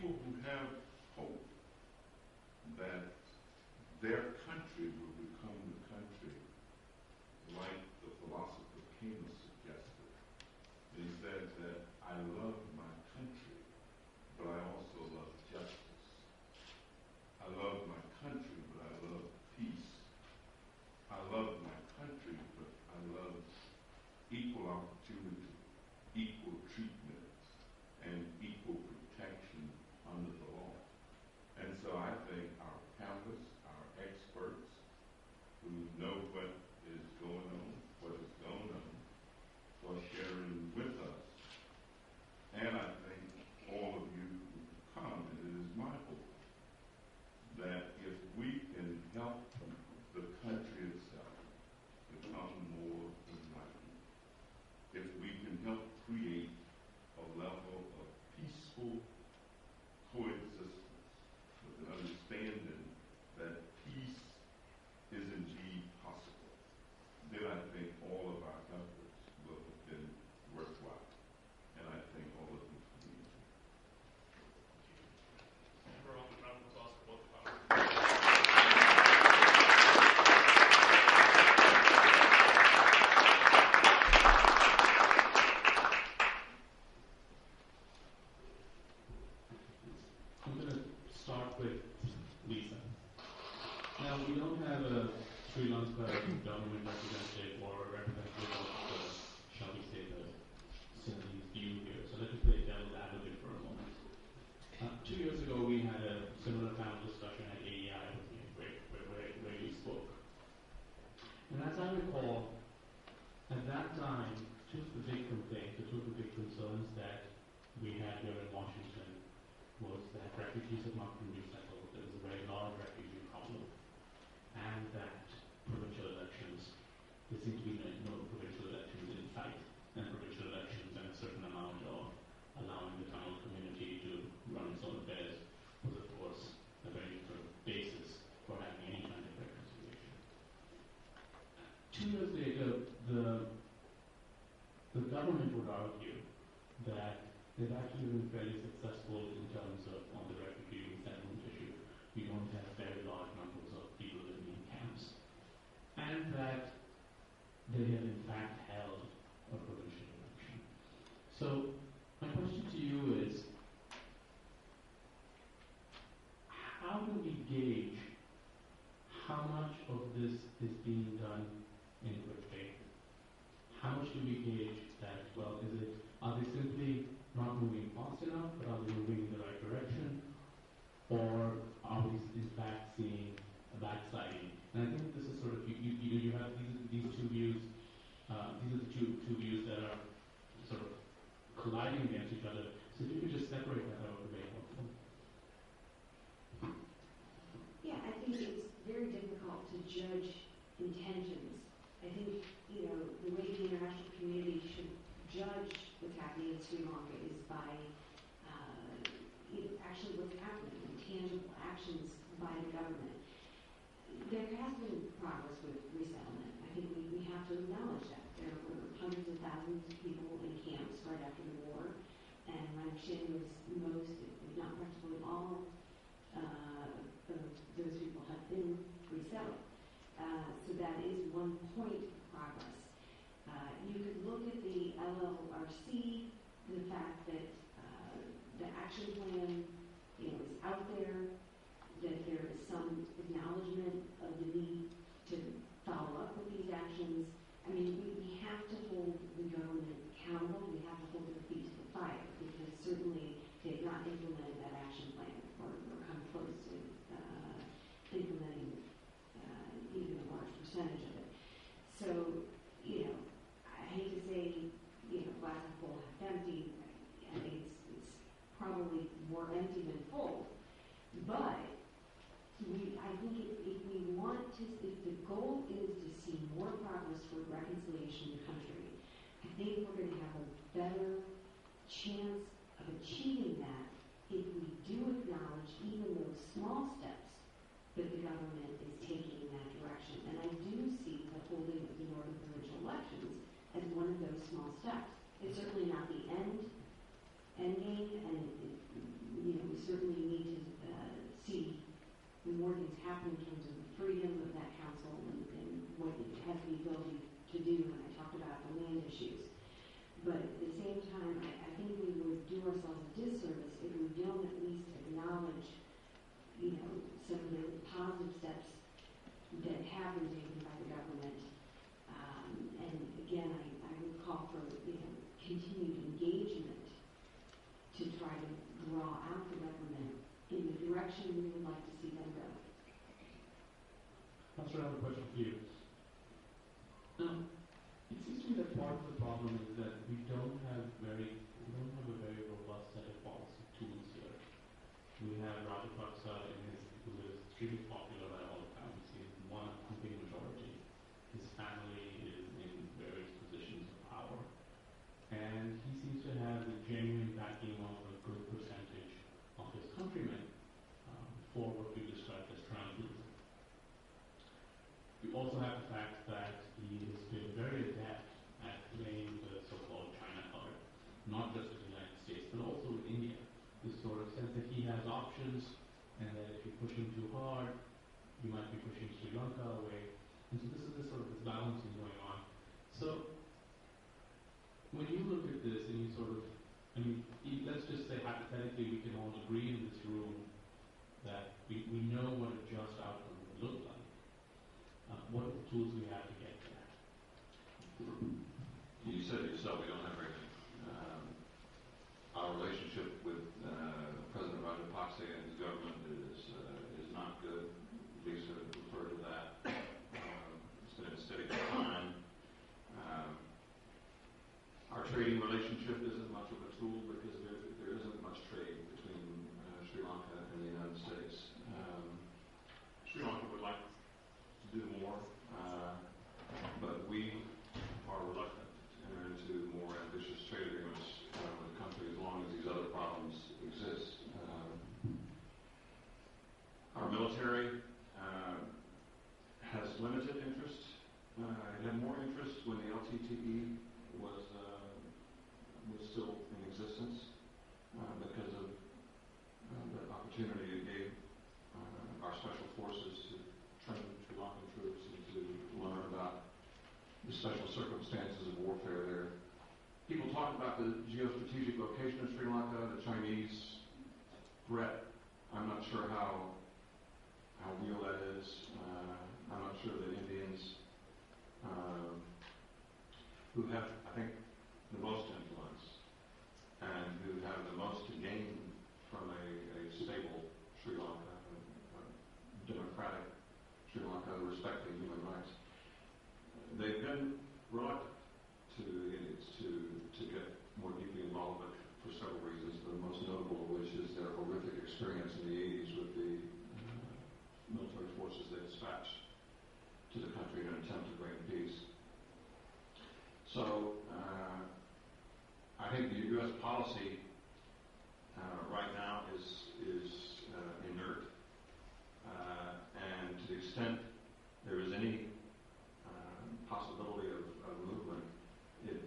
people who have hope that their country will become the country like the philosopher Caucus suggested. And he said that I love my country, but I also love justice. I love my country, but I love peace. I love my country, but I love equal opportunity, equal treatment, and equal protection under the law. And so I think our campus, our experts who know what is going on, for sharing with us. And I think all of you who come, and it is my hope that if we can help the country itself become more enlightened, if we can help create a level of peaceful coexistence with an understanding that peace is indeed possible, then I think all of our efforts will have been worthwhile. And I thank all of you for being here. For all the round of applause for both of us. I'm going to start with Lisa. Now, we don't have a Sri Lanka government representative or a representative of the, shall we say, the Sinhalese view here. So let me play devil's advocate for a moment. 2 years ago, we had a similar panel discussion at AEI with me, where you spoke. And as I recall, at that time, two of the big complaints, two of the big concerns that we had here in Washington was that refugees had not been resettled. There was a very large refugee problem. And that provincial elections, there seemed to be no provincial elections in sight. And provincial elections and a certain amount of allowing the Tamil community to run its own affairs was, of course, a very sort of basis for having any kind of reconciliation. 2 years later, the government would argue that they've actually been fairly successful in terms of on the refugee resettlement issue. We don't have very large numbers of people living in camps. And that they have in fact held a provincial election. So my question to you is, how do we gauge how much of this is being done in good faith? How much do we gauge that, well, are they simply not moving fast enough, but are they moving in the right direction? Or are we in fact seeing a backsliding? And I think this is sort of, you have these two views, these are the two views that are sort of colliding against each other. So if you could just separate that out, would be very helpful. Yeah, I think it's very difficult to judge intentions. I think, the way the international community should judge what's happening in Sri Lanka is by actually what's happening, and tangible actions by the government. There has been progress with resettlement. I think we have to acknowledge that. There were hundreds of thousands of people in camps right after the war, and my understanding was most, if not practically all, of those people have been resettled. So that is one point of progress. You could look at the LLRC, the fact that the action plan, is out there, that there is some acknowledgement of the need to follow up with these actions. I mean, we have to hold the government accountable. We have to hold their feet to the fire, because certainly they have not implemented that action plan or come close to implementing even a large percentage of it. So, I hate to say, glass half full, half empty. I think it's probably more empty than full. But I think if the goal is to see more progress toward reconciliation in the country, I think we're going to have a better chance of achieving that if we do acknowledge even those small steps that the government is taking in that direction. And I do see the holding of the Northern Provincial elections as one of those small steps. It's certainly not the end game, and we certainly direction we would like to see them go. Pastor, I have a question for you. It seems to me that part of the problem is that we don't have a very robust set of policy tools here. We have Rajapaksa who is extremely popular by all accounts. He's one big majority. His family is in various positions of power. And he seems to have the genuine backing of a good percentage of his countrymen for what we described as triumphalism. We also have the fact that he has been very adept at playing the so-called China card, not just in the United States, but also with India. This sort of sense that he has options, and that if you push him too hard, you might be pushing Sri Lanka away. And so this is this sort of this balancing going on. So when you look at this and you sort of, let's just say hypothetically we can all agree in this room that we know what a just outcome would look like. What are the tools we have to get there? You said it yourself, we don't have very many. Our relationship with President Rajapaksa and his government is not good. Lisa referred to that. It's been a steady decline. Our trading relationship isn't much of a tool because there isn't much trade between Sri Lanka and the United States. Sri Lanka would like to do more, but we are reluctant to enter into more ambitious trade agreements with the country as long as these other problems exist. Our military has limited interest. It had more interest when the LTTE was still in existence because of the opportunity it gave our special forces to train Sri Lankan troops and to learn about the special circumstances of warfare there. People talk about the geostrategic location of Sri Lanka, the Chinese threat. I'm not sure how real that is. I'm not sure that Indians who have, I think, the most influence and who have the most to gain from a stable Sri Lanka, a democratic Sri Lanka respecting human rights. They've been reluctant to the Indians to get more deeply involved, but for several reasons, the most notable of which is their horrific experience in the 80s with the military forces they dispatched to the country in an attempt to bring peace. So I think the U.S. policy right now is inert, and to the extent there is any possibility of movement, it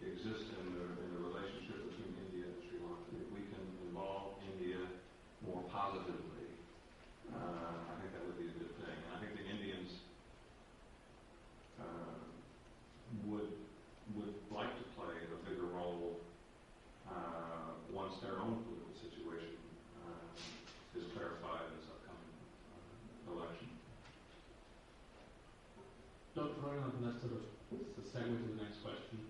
exists in the relationship between India and Sri Lanka. If we can involve India more positively, I think that would be a good thing. And I think the Indians would like to play a bigger role once their own political situation is clarified in this upcoming election. Dr. Raghunath, that's sort of a segue to the next question.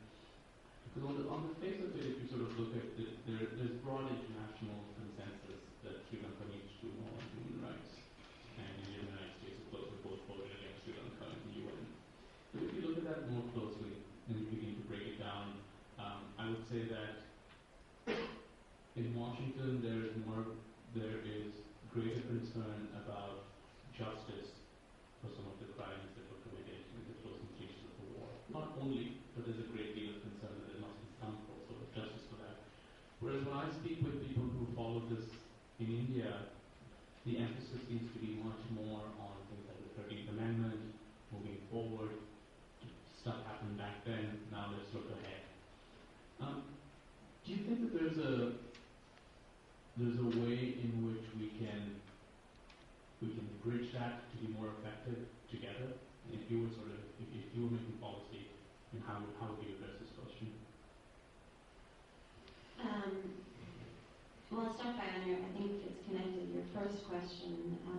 Because on the face of it, if you sort of look at it, there's broad international consensus that Sri Lanka needs to do more on human rights. And the United States, of course, have both voted against Sri Lanka in the UN. But if you look at that more closely and you begin to break it down, I would say that in Washington there is greater concern about justice for some of the crimes that were committed in the closing stages of the war. Not only, but there's a great deal of concern that there must be some sort of justice for that. Whereas when I speak with people who follow this in India, the emphasis seems to be much more on things like the 13th Amendment, moving forward. Stuff happened back then, now let's look ahead. Do you think that there's a way in which we can bridge that to be more effective together? If you were making policy, how would you address this question? Well, I'll start by I think it's connected to your first question to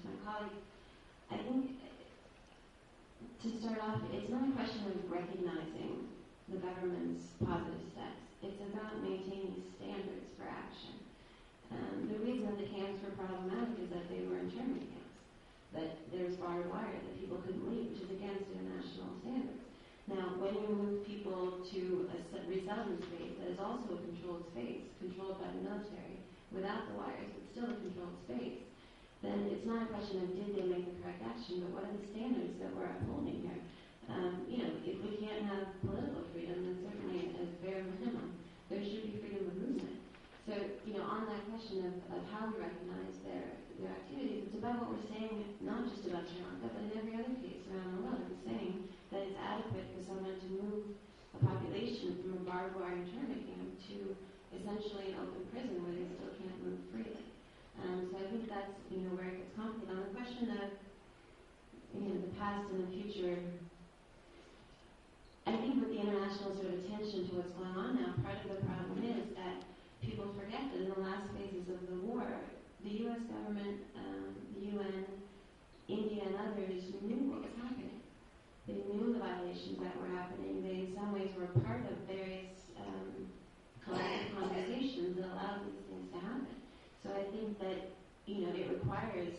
my colleague. I think to start off, it's not a question of recognizing the government's positive steps. It's about maintaining standards for action. The reason that the camps were problematic is that they were internment camps, that there was barbed wire, that people couldn't leave, which is against international standards. Now, when you move people to a resettlement space that is also a controlled space, controlled by the military, without the wires, but still a controlled space, then it's not a question of did they make the correct action, but what are the standards that we're upholding here? If we can't have political freedom, then certainly as bare minimum, there should be freedom of movement. So, on that question of how we recognize their activities, it's about what we're saying, not just about Sri Lanka, but in every other case around the world. We're saying that it's adequate for someone to move a population from a barbed wire internment camp to essentially an open prison where they still can't move freely. So I think that's, where it gets complicated. On the question of, the past and the future, I think with the international sort of attention to what's going on now, part of the problem is that people forget that in the last phases of the war, the U.S. government, the UN, India, and others knew what was happening. They knew the violations that were happening. They, in some ways, were part of various collective conversations that allowed these things to happen. So I think that, it requires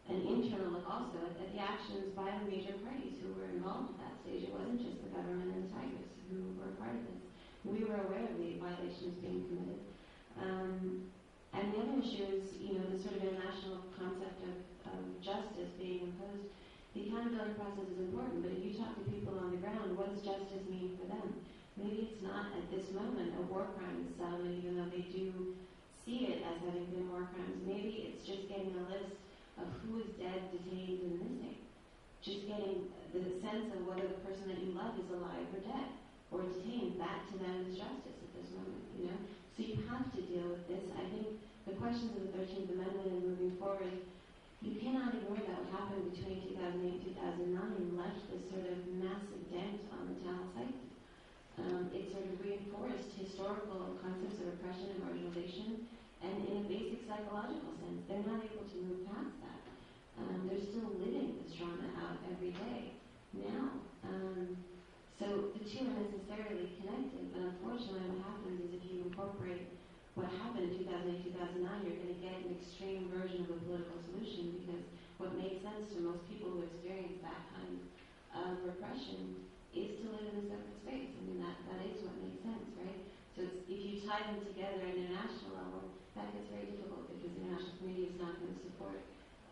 an internal look also at the actions by the major parties who were involved at that stage. It wasn't just the government and the Tigers who were part of this. We were aware of the violations being committed. And the other issue is, the sort of international concept of justice being imposed. The accountability process is important, but if you talk to people on the ground, what does justice mean for them? Maybe it's not at this moment a war crimes settlement, even though they do see it as having been war crimes. Maybe it's just getting a list of who is dead, detained, and missing. Just getting the sense of whether the person that you love is alive or dead, or detained. That to them is justice at this moment, So you have to deal with this. I think the questions of the 13th Amendment and moving forward, you cannot ignore that what happened between 2008 and 2009 left this sort of massive dent on the town psyche. It sort of reinforced historical concepts of oppression and marginalization, and in a basic psychological sense, they're not able to move past that. They're still living this trauma out every day now. So the two are necessarily connected, but unfortunately what happens is if you incorporate what happened in 2008, 2009, you're going to get an extreme version of a political solution, because what makes sense to most people who experience that kind of repression is to live in a separate space. I mean, that is what makes sense, right? So if you tie them together at an international level, that gets very difficult because the international community is not going to support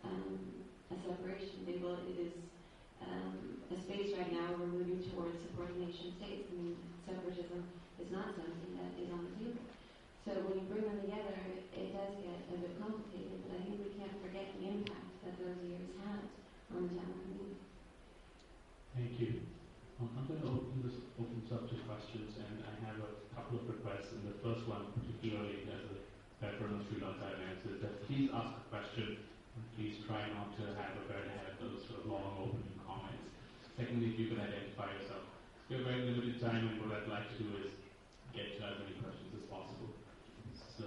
a separation. It is a space right now where we're moving towards supporting nation states. I mean, separatism is not something that is on the table. So when you bring them together, it does get a bit complicated, but I think we can't forget the impact that those years had on the town community. Thank you. I'm going to open this up to questions, and I have a couple of requests. And the first one, particularly as a veteran of Sri Lanka answers, that please ask a question, and please try not to have those sort of long opening comments. Secondly, if you can identify yourself. We have very limited time, and what I'd like to do is get to as many questions as possible. So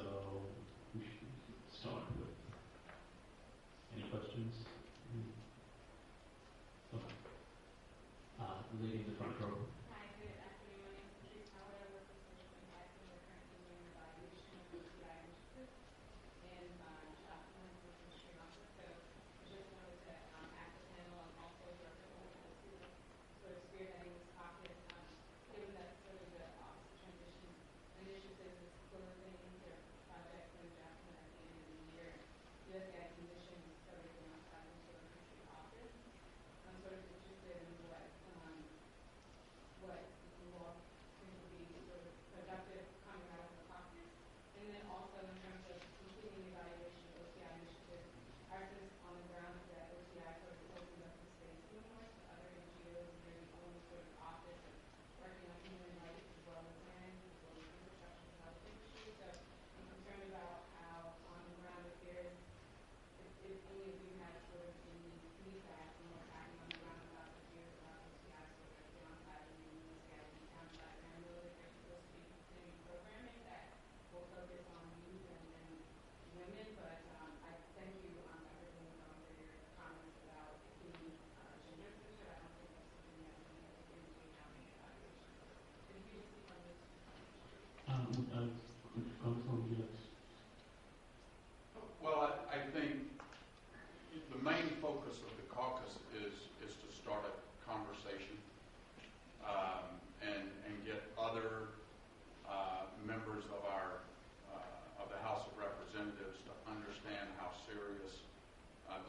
we should start with any questions? Okay. The lady in the front row. Hi, good afternoon. My name is Patrice Howard. I work for Social Impact, and we're currently doing an evaluation of the CI initiative in Jaffna in Sri Lanka. So I just wanted to ask the panel and also Director Olmos, who is sort of spearheading this caucus, given that sort of the Office of Transition Initiative is facilitating their project in Jaffna at the end of the year. USAID Transition is celebrating outside of sort of country office. I'm sort of interested in what you all think would be sort of productive coming out of the caucus, and then also in terms of completing the evaluation of OCI initiative, our sense on the ground is that OCI sort of opens up the space more to other NGOs, and they're the only sort of office of working on human rights as well as land, as well as infrastructure development issues. So I'm concerned about how on the ground if there's if any of you have sort of any feedback on what's happening on the ground about the fears about OCI sort of downside and then USAID downside. And I know that there's supposed to be continuing programming that will focus on youth and women, but I thank you, Dr. Bloom, for your comments about including gender inclusion. I don't think that's something that we have to take into account in the evaluation. So if you could just speak on those two points. Come from you.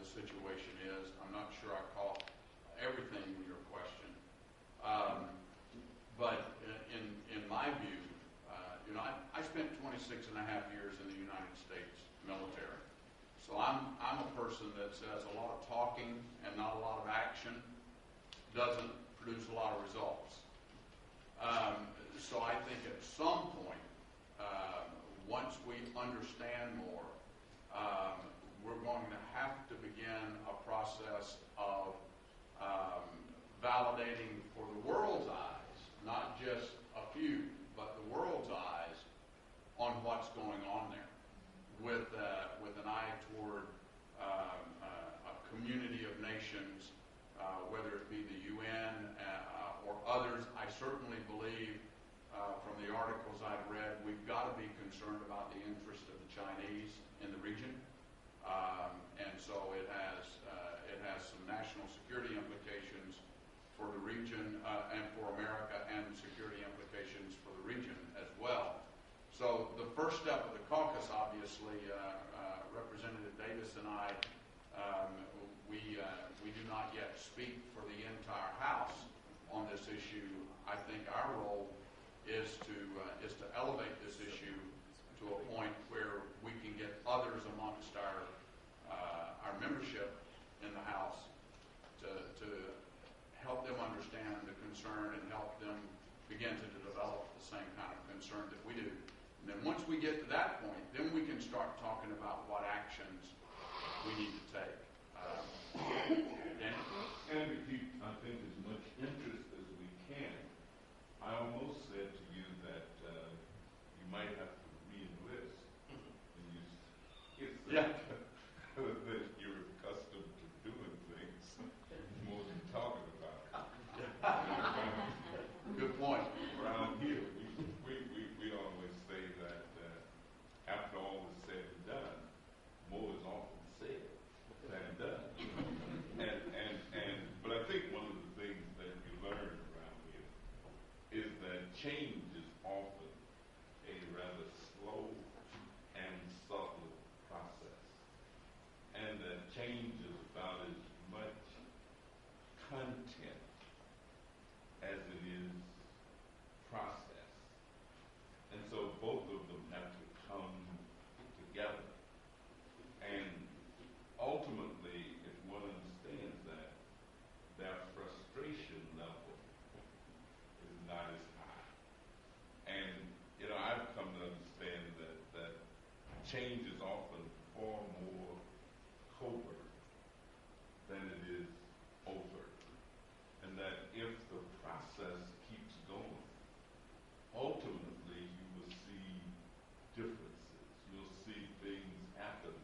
the situation is. I'm not sure I caught everything in your question. But in my view, I spent 26 and a half years in the United States military. So I'm a person that says a lot of talking and not a lot of action doesn't produce a lot of results. So I think at some point, once we understand more, we're going to have to begin a process of validating for the world's eyes, not just a few, but the world's eyes on what's going on there, with an eye toward a community of nations, whether it be the UN or others. I certainly believe, from the articles I've read, we've got to be concerned about the interest of the Chinese in the region, and so it has some national security implications for the region and for America, and security implications for the region as well. So the first step of the caucus, obviously, Representative Davis and I, we do not yet speak for the entire House on this issue. I think our role is to elevate this issue to a point where we can get others amongst our membership in the House to help them understand the concern and help them begin to develop the same kind of concern that we do. And then once we get to that point, then we can start talking about what actions we need to take. Dan? And to keep, I think, as much interest as we can. I almost said to you that you might have to re-enlist. And it's Yeah. that you're accustomed to doing things more than talking about it. Good point. Around here, we always say that after all is said and done, more is often said than done. But I think one of the things that you learn around here is that change is often a rather slow and subtle process, and that change is about as much content as it is process. And so both of them have to come together. And ultimately, if one understands that, their frustration level is not as high. And, I've come to understand that change is often far more covert than it is overt. And that if the process keeps going, ultimately you will see differences. You'll see things happen,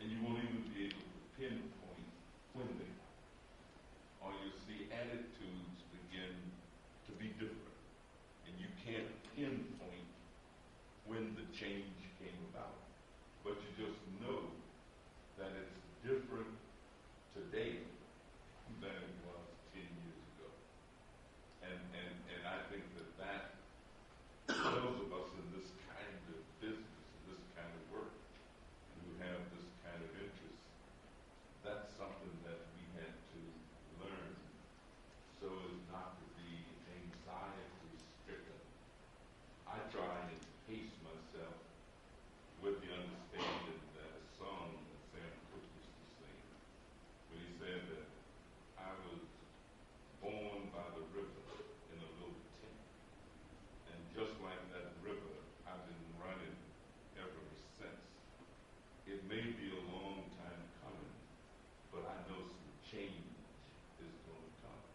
and you won't even be able to pinpoint when they happen. Or you'll see attitudes begin to be different, and you can't pinpoint when the change came about. But you just know that it's different today than it was 10 years ago. And I think that those of us in this kind of business, in this kind of work, who have this kind of interest, that's something that we had to learn so as not to be anxiety stricken. I try and pace myself with the understanding that a song that Sam Cooke used to sing, when he said that I was born by the river in a little tent. And just like that river, I've been running ever since. It may be a long time coming, but I know some change is going to come.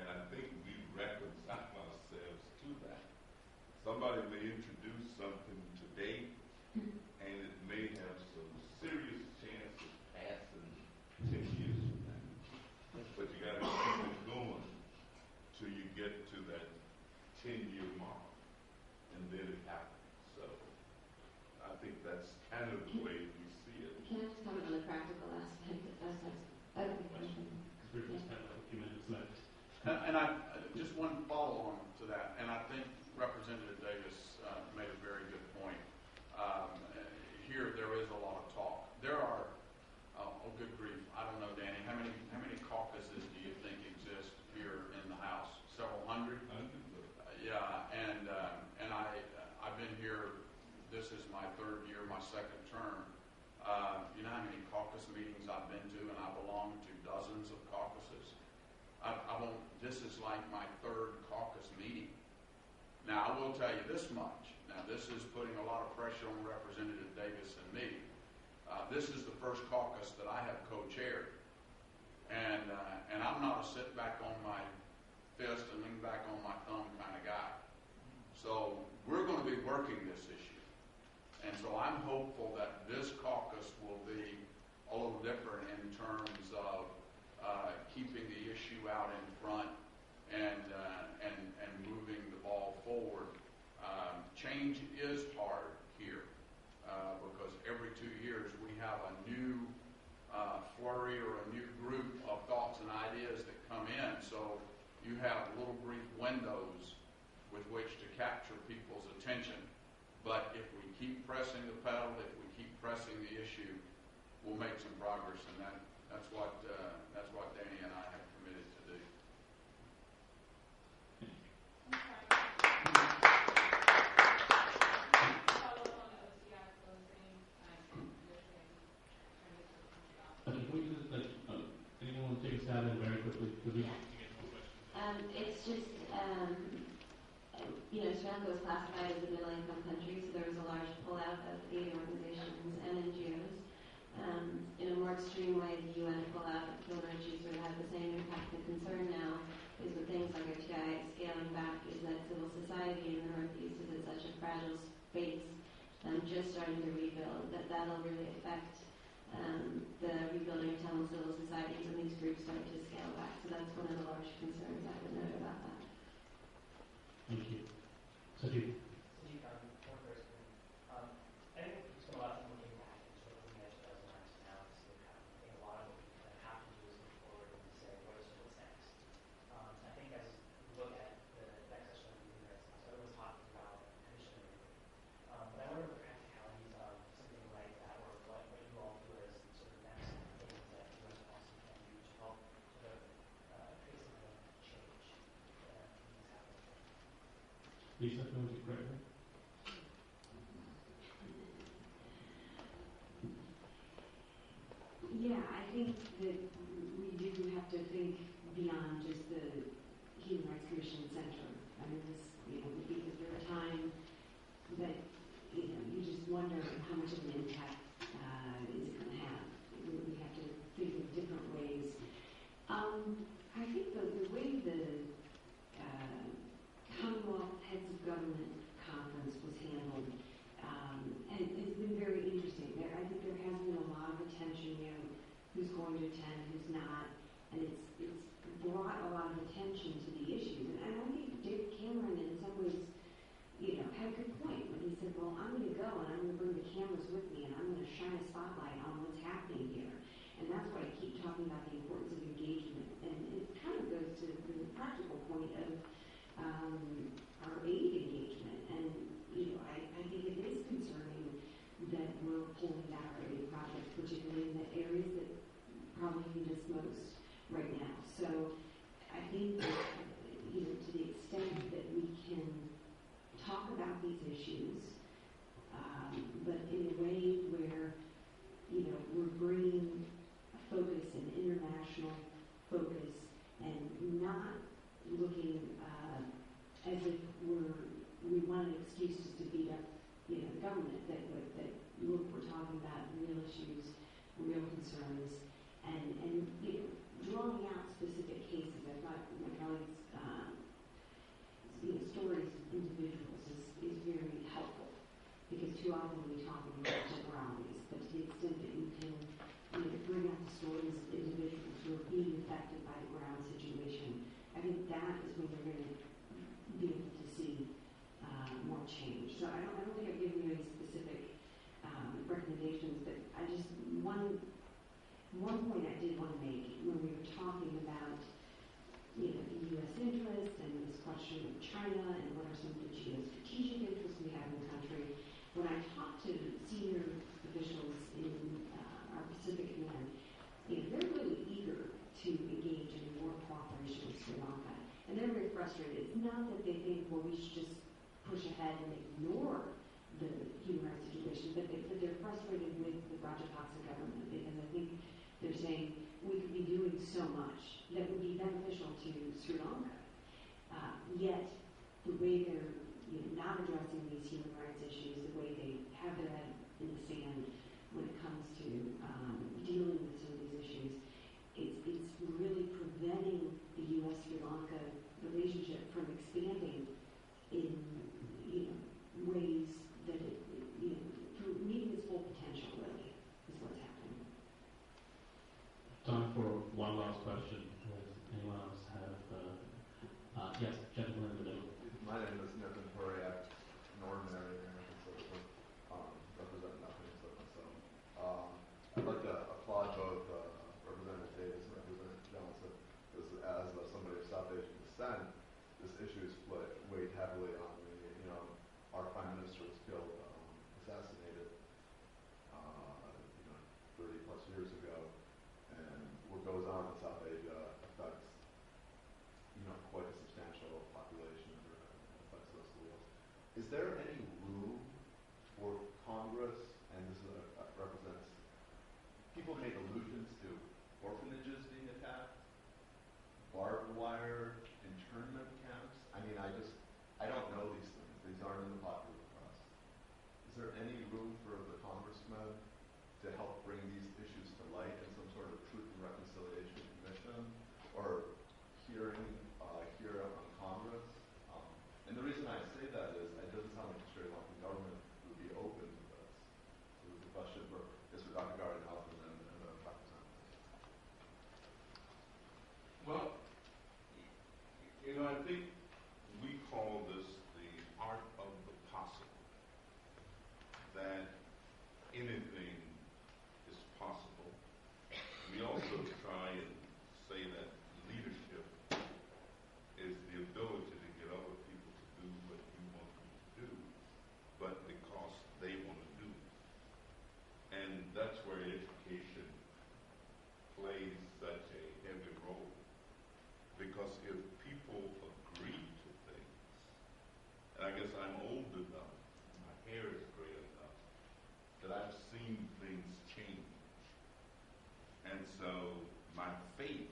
And I think we reconcile ourselves to that. Somebody may introduce something today, and it may have some serious chance of passing 10 years from now. But you got to keep it going till you get to that 10-year mark, and then it happens. So I think that's kind of the way we see it. Can I just comment on the practical aspect of that? Because we just have a few minutes left. And just one follow-on to that, and I think Representative Davis made a very good point. Here, there is a lot of talk. There are, oh good grief, here, this is my third year, my second term. You know how many caucus meetings I've been to, and I belong to dozens of caucuses. This is like my third caucus meeting. Now, I will tell you this much. Now, this is putting a lot of pressure on Representative Davis and me. This is the first caucus that I have co-chaired. And I'm not a sit back on my fist and lean back on my thumb kind of guy. So we're going to be working this issue. And so I'm hopeful that this caucus will be a little different in terms of keeping the issue out in front and moving the ball forward. Change is hard here because every 2 years we have a new flurry or a new group of thoughts and ideas that come in. So you have little brief windows with which to capture people's attention. But if we keep pressing the pedal, if we keep pressing the issue, we'll make some progress, and that's what Danny and I have committed to do. Can we do this, anyone want to take a stab at it very quickly? It's just, Sri Lanka was classified as a middle-income country, so there was a large pullout of aid organizations and NGOs. In a more extreme way, the UN pullout of human issues would have the same impact. The concern now is with things like OTI scaling back is that civil society in the Northeast is in such a fragile space, just starting to rebuild, that'll really affect the rebuilding of town civil societies when these groups start to scale back. So that's one of the large concerns I would note about that. Thank you. Sajid. One person. I think we spent a lot of time looking back and sort of looking at 2009 now. So I think a lot of what we kind of have to do is move forward and say, what's next? I think as we look at the next session of the unit, so everyone's talking about commission and everything. But I wonder what the practicalities of something like that, or what you all do as sort of next things that U.S. policy can do to help sort of create some kind of change that needs to happen. Lisa, if you want to correct me. Yeah, I think that we do have to think beyond just the Human Rights Commission Center. I mean, because there are times that, you just wonder how much of an impact is it going to have. We have to think of different ways. I think the way the Commonwealth Heads of Government Conference was handled has been very interesting. I think there has been a lot of attention, who's going to attend, who's not, and it's brought a lot of attention to the issues. And I think David Cameron, in some ways, had a good point when he said, well, I'm going to go and I'm going to bring the cameras with me and I'm going to shine a spotlight on what's happening here. And that's why I keep talking about the importance of engagement. And it kind of goes to the practical point of our aid engagement. And, I think it is concerning that we're pulling back our aid projects, particularly in the areas that probably need us most right now. So I think that, to the extent that we can talk about these issues, but in a way where, we're bringing a focus, an international focus, and not looking as if we want an excuse just to beat up, the government. That look, we're talking about real issues, real concerns, and drawing out specific cases. I thought my colleagues' stories of individuals is very helpful, because too often we talk about generalities, but to the extent that you can bring out the stories of individuals who are being affected by the ground situation, I think that is when you're going to be able to see more change. So I don't think I've given you any specific recommendations, but I just one point I did want to make when we were talking about the U.S. interest and this question of China and what are some of the geostrategic interests we have in the country. When I talked to senior officials in our Pacific Command, they're really eager to engage in more cooperation with Sri Lanka, and they're very frustrated. It's not that they think, well, we should just push ahead and ignore frustrated with the Rajapaksa government because I think they're saying we could be doing so much that would be beneficial to Sri Lanka. Yet, the way they're not addressing these human rights issues, the way they have their head in the sand when it comes to dealing with some of these issues, it's really preventing the U.S.-Sri Lanka relationship from expanding in ways that through meeting its full potential. Really, is what's happening. Time for one last question. Does anyone else have? Yes, gentleman in the middle. My name is Nathan Horiak, an ordinary American citizen, represent nothing except myself. I'd like to applaud both Representative Davis and Representative Johnson, because as somebody of South Asian descent, this issue is weighed heavily on me. Our Prime Minister was killed, assassinated, 30 plus years ago, and what goes on in South Asia affects quite a substantial population or affects the rest of the world. Is there any room for Congress, and this represents, people make allusions to orphanages being attacked, barbed wire, internment camps? I mean, I don't know these things. These aren't in the popular press. Is there any room for the congressmen to help bring these issues to light in some sort of Truth and Reconciliation Commission or hearing here on Congress? And the reason I say that is it doesn't sound like the Sri Lankan government would be open to this. So the question for Dr. Gardenhoff and then Dr. Simon. Well, I think we call this the art of the possible, that anything is possible. We also try and say that leadership is the ability to get other people to do what you want them to do, but because they want to do it. And that's where education plays such a heavy role. Because if people agree to things, and I guess I'm old enough, my hair is gray enough, that I've seen things change. And so my faith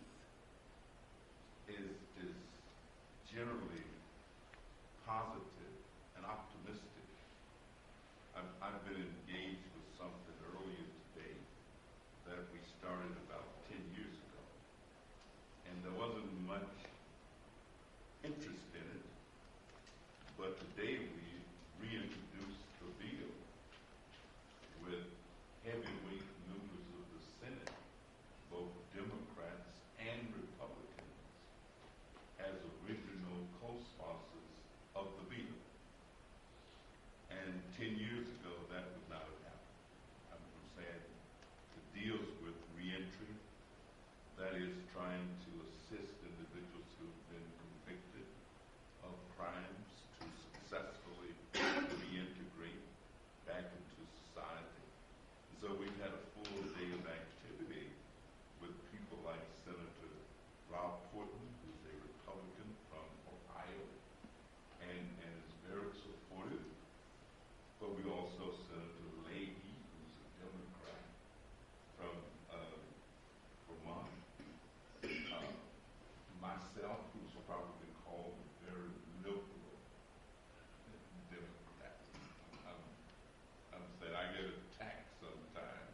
is generally positive and optimistic. I've been engaged with something earlier today that we started about 10 years ago. And there wasn't much interest in it, but today we reintroduced the bill with heavyweight members of the Senate, both Democrats and Republicans, as original co-sponsors of the bill. And 10 years ago, that would not have happened. I'm saying it deals with reentry, that is trying to assist individuals who've been convicted of crimes to successfully reintegrate back into society. And so we've had a full day of activity with people like Senator Rob Portman, who's a Republican from Ohio, and is very supportive. But we also Senator Leahy, who's a Democrat from Vermont. Myself, who's probably called a very liberal Democrat. I'm saying I get attacked sometimes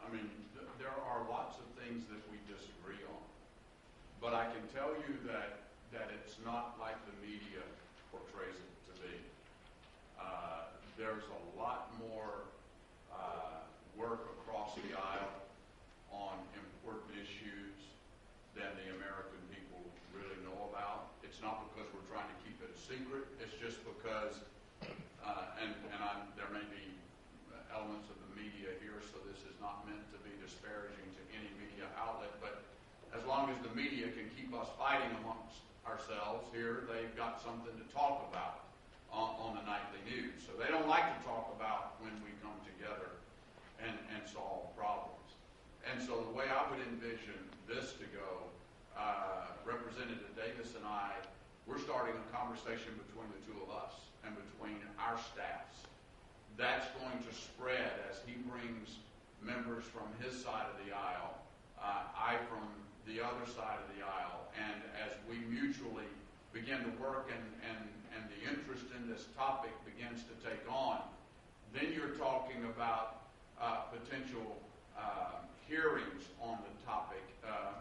I mean, there are lots of things that we disagree on. But I can tell you that it's not like the media portrays it to be. There's a lot more work across the aisle on important issues than the American people really know about. It's not because we're trying to keep it a secret. It's just because, there may be elements of the media here, so this is not meant to be disparaging to any media outlet, but as long as the media can keep us fighting amongst ourselves here, they've got something to talk about on the nightly news. So they don't like to talk about when we come together and solve problems. And so the way I would envision this to go, Representative Davis and I, we're starting a conversation between the two of us and between our staffs. That's going to spread as he brings members from his side of the aisle, I from the other side of the aisle, and as we mutually begin to work and the interest in this topic begins to take on, then you're talking about potential hearings on the topic,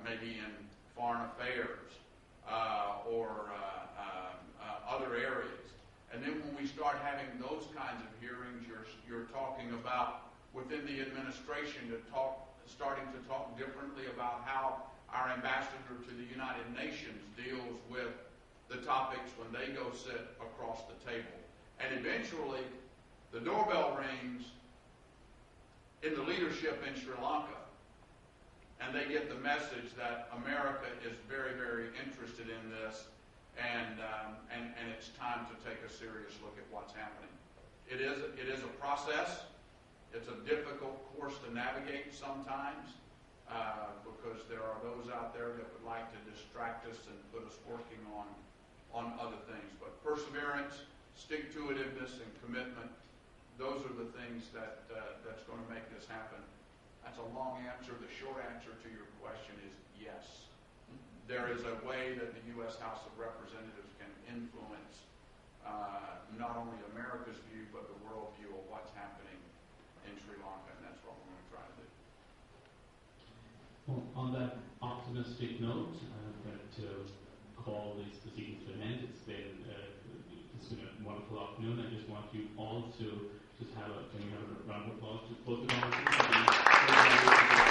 maybe in foreign affairs or other areas. And then when we start having those kinds of hearings, you're talking about within the administration starting to talk differently about how our ambassador to the United Nations deals with the topics when they go sit across the table. And eventually, the doorbell rings in the leadership in Sri Lanka, and they get the message that America is very, very interested in this, and it's time to take a serious look at what's happening. It is a process. It's a difficult course to navigate sometimes because there are those out there that would like to distract us and put us working on other things. But perseverance, stick-to-itiveness, and commitment, those are the things that's going to make this happen. That's a long answer. The short answer to your question is yes. There is a way that the U.S. House of Representatives can influence not only America's view, but the world view of what's happening in Sri Lanka, and that's what we're going to try to do. Well, on that optimistic note, I'm going to call these proceedings to an end. It's been a wonderful afternoon. I just want you all to just can we have a round of applause to both the conferences?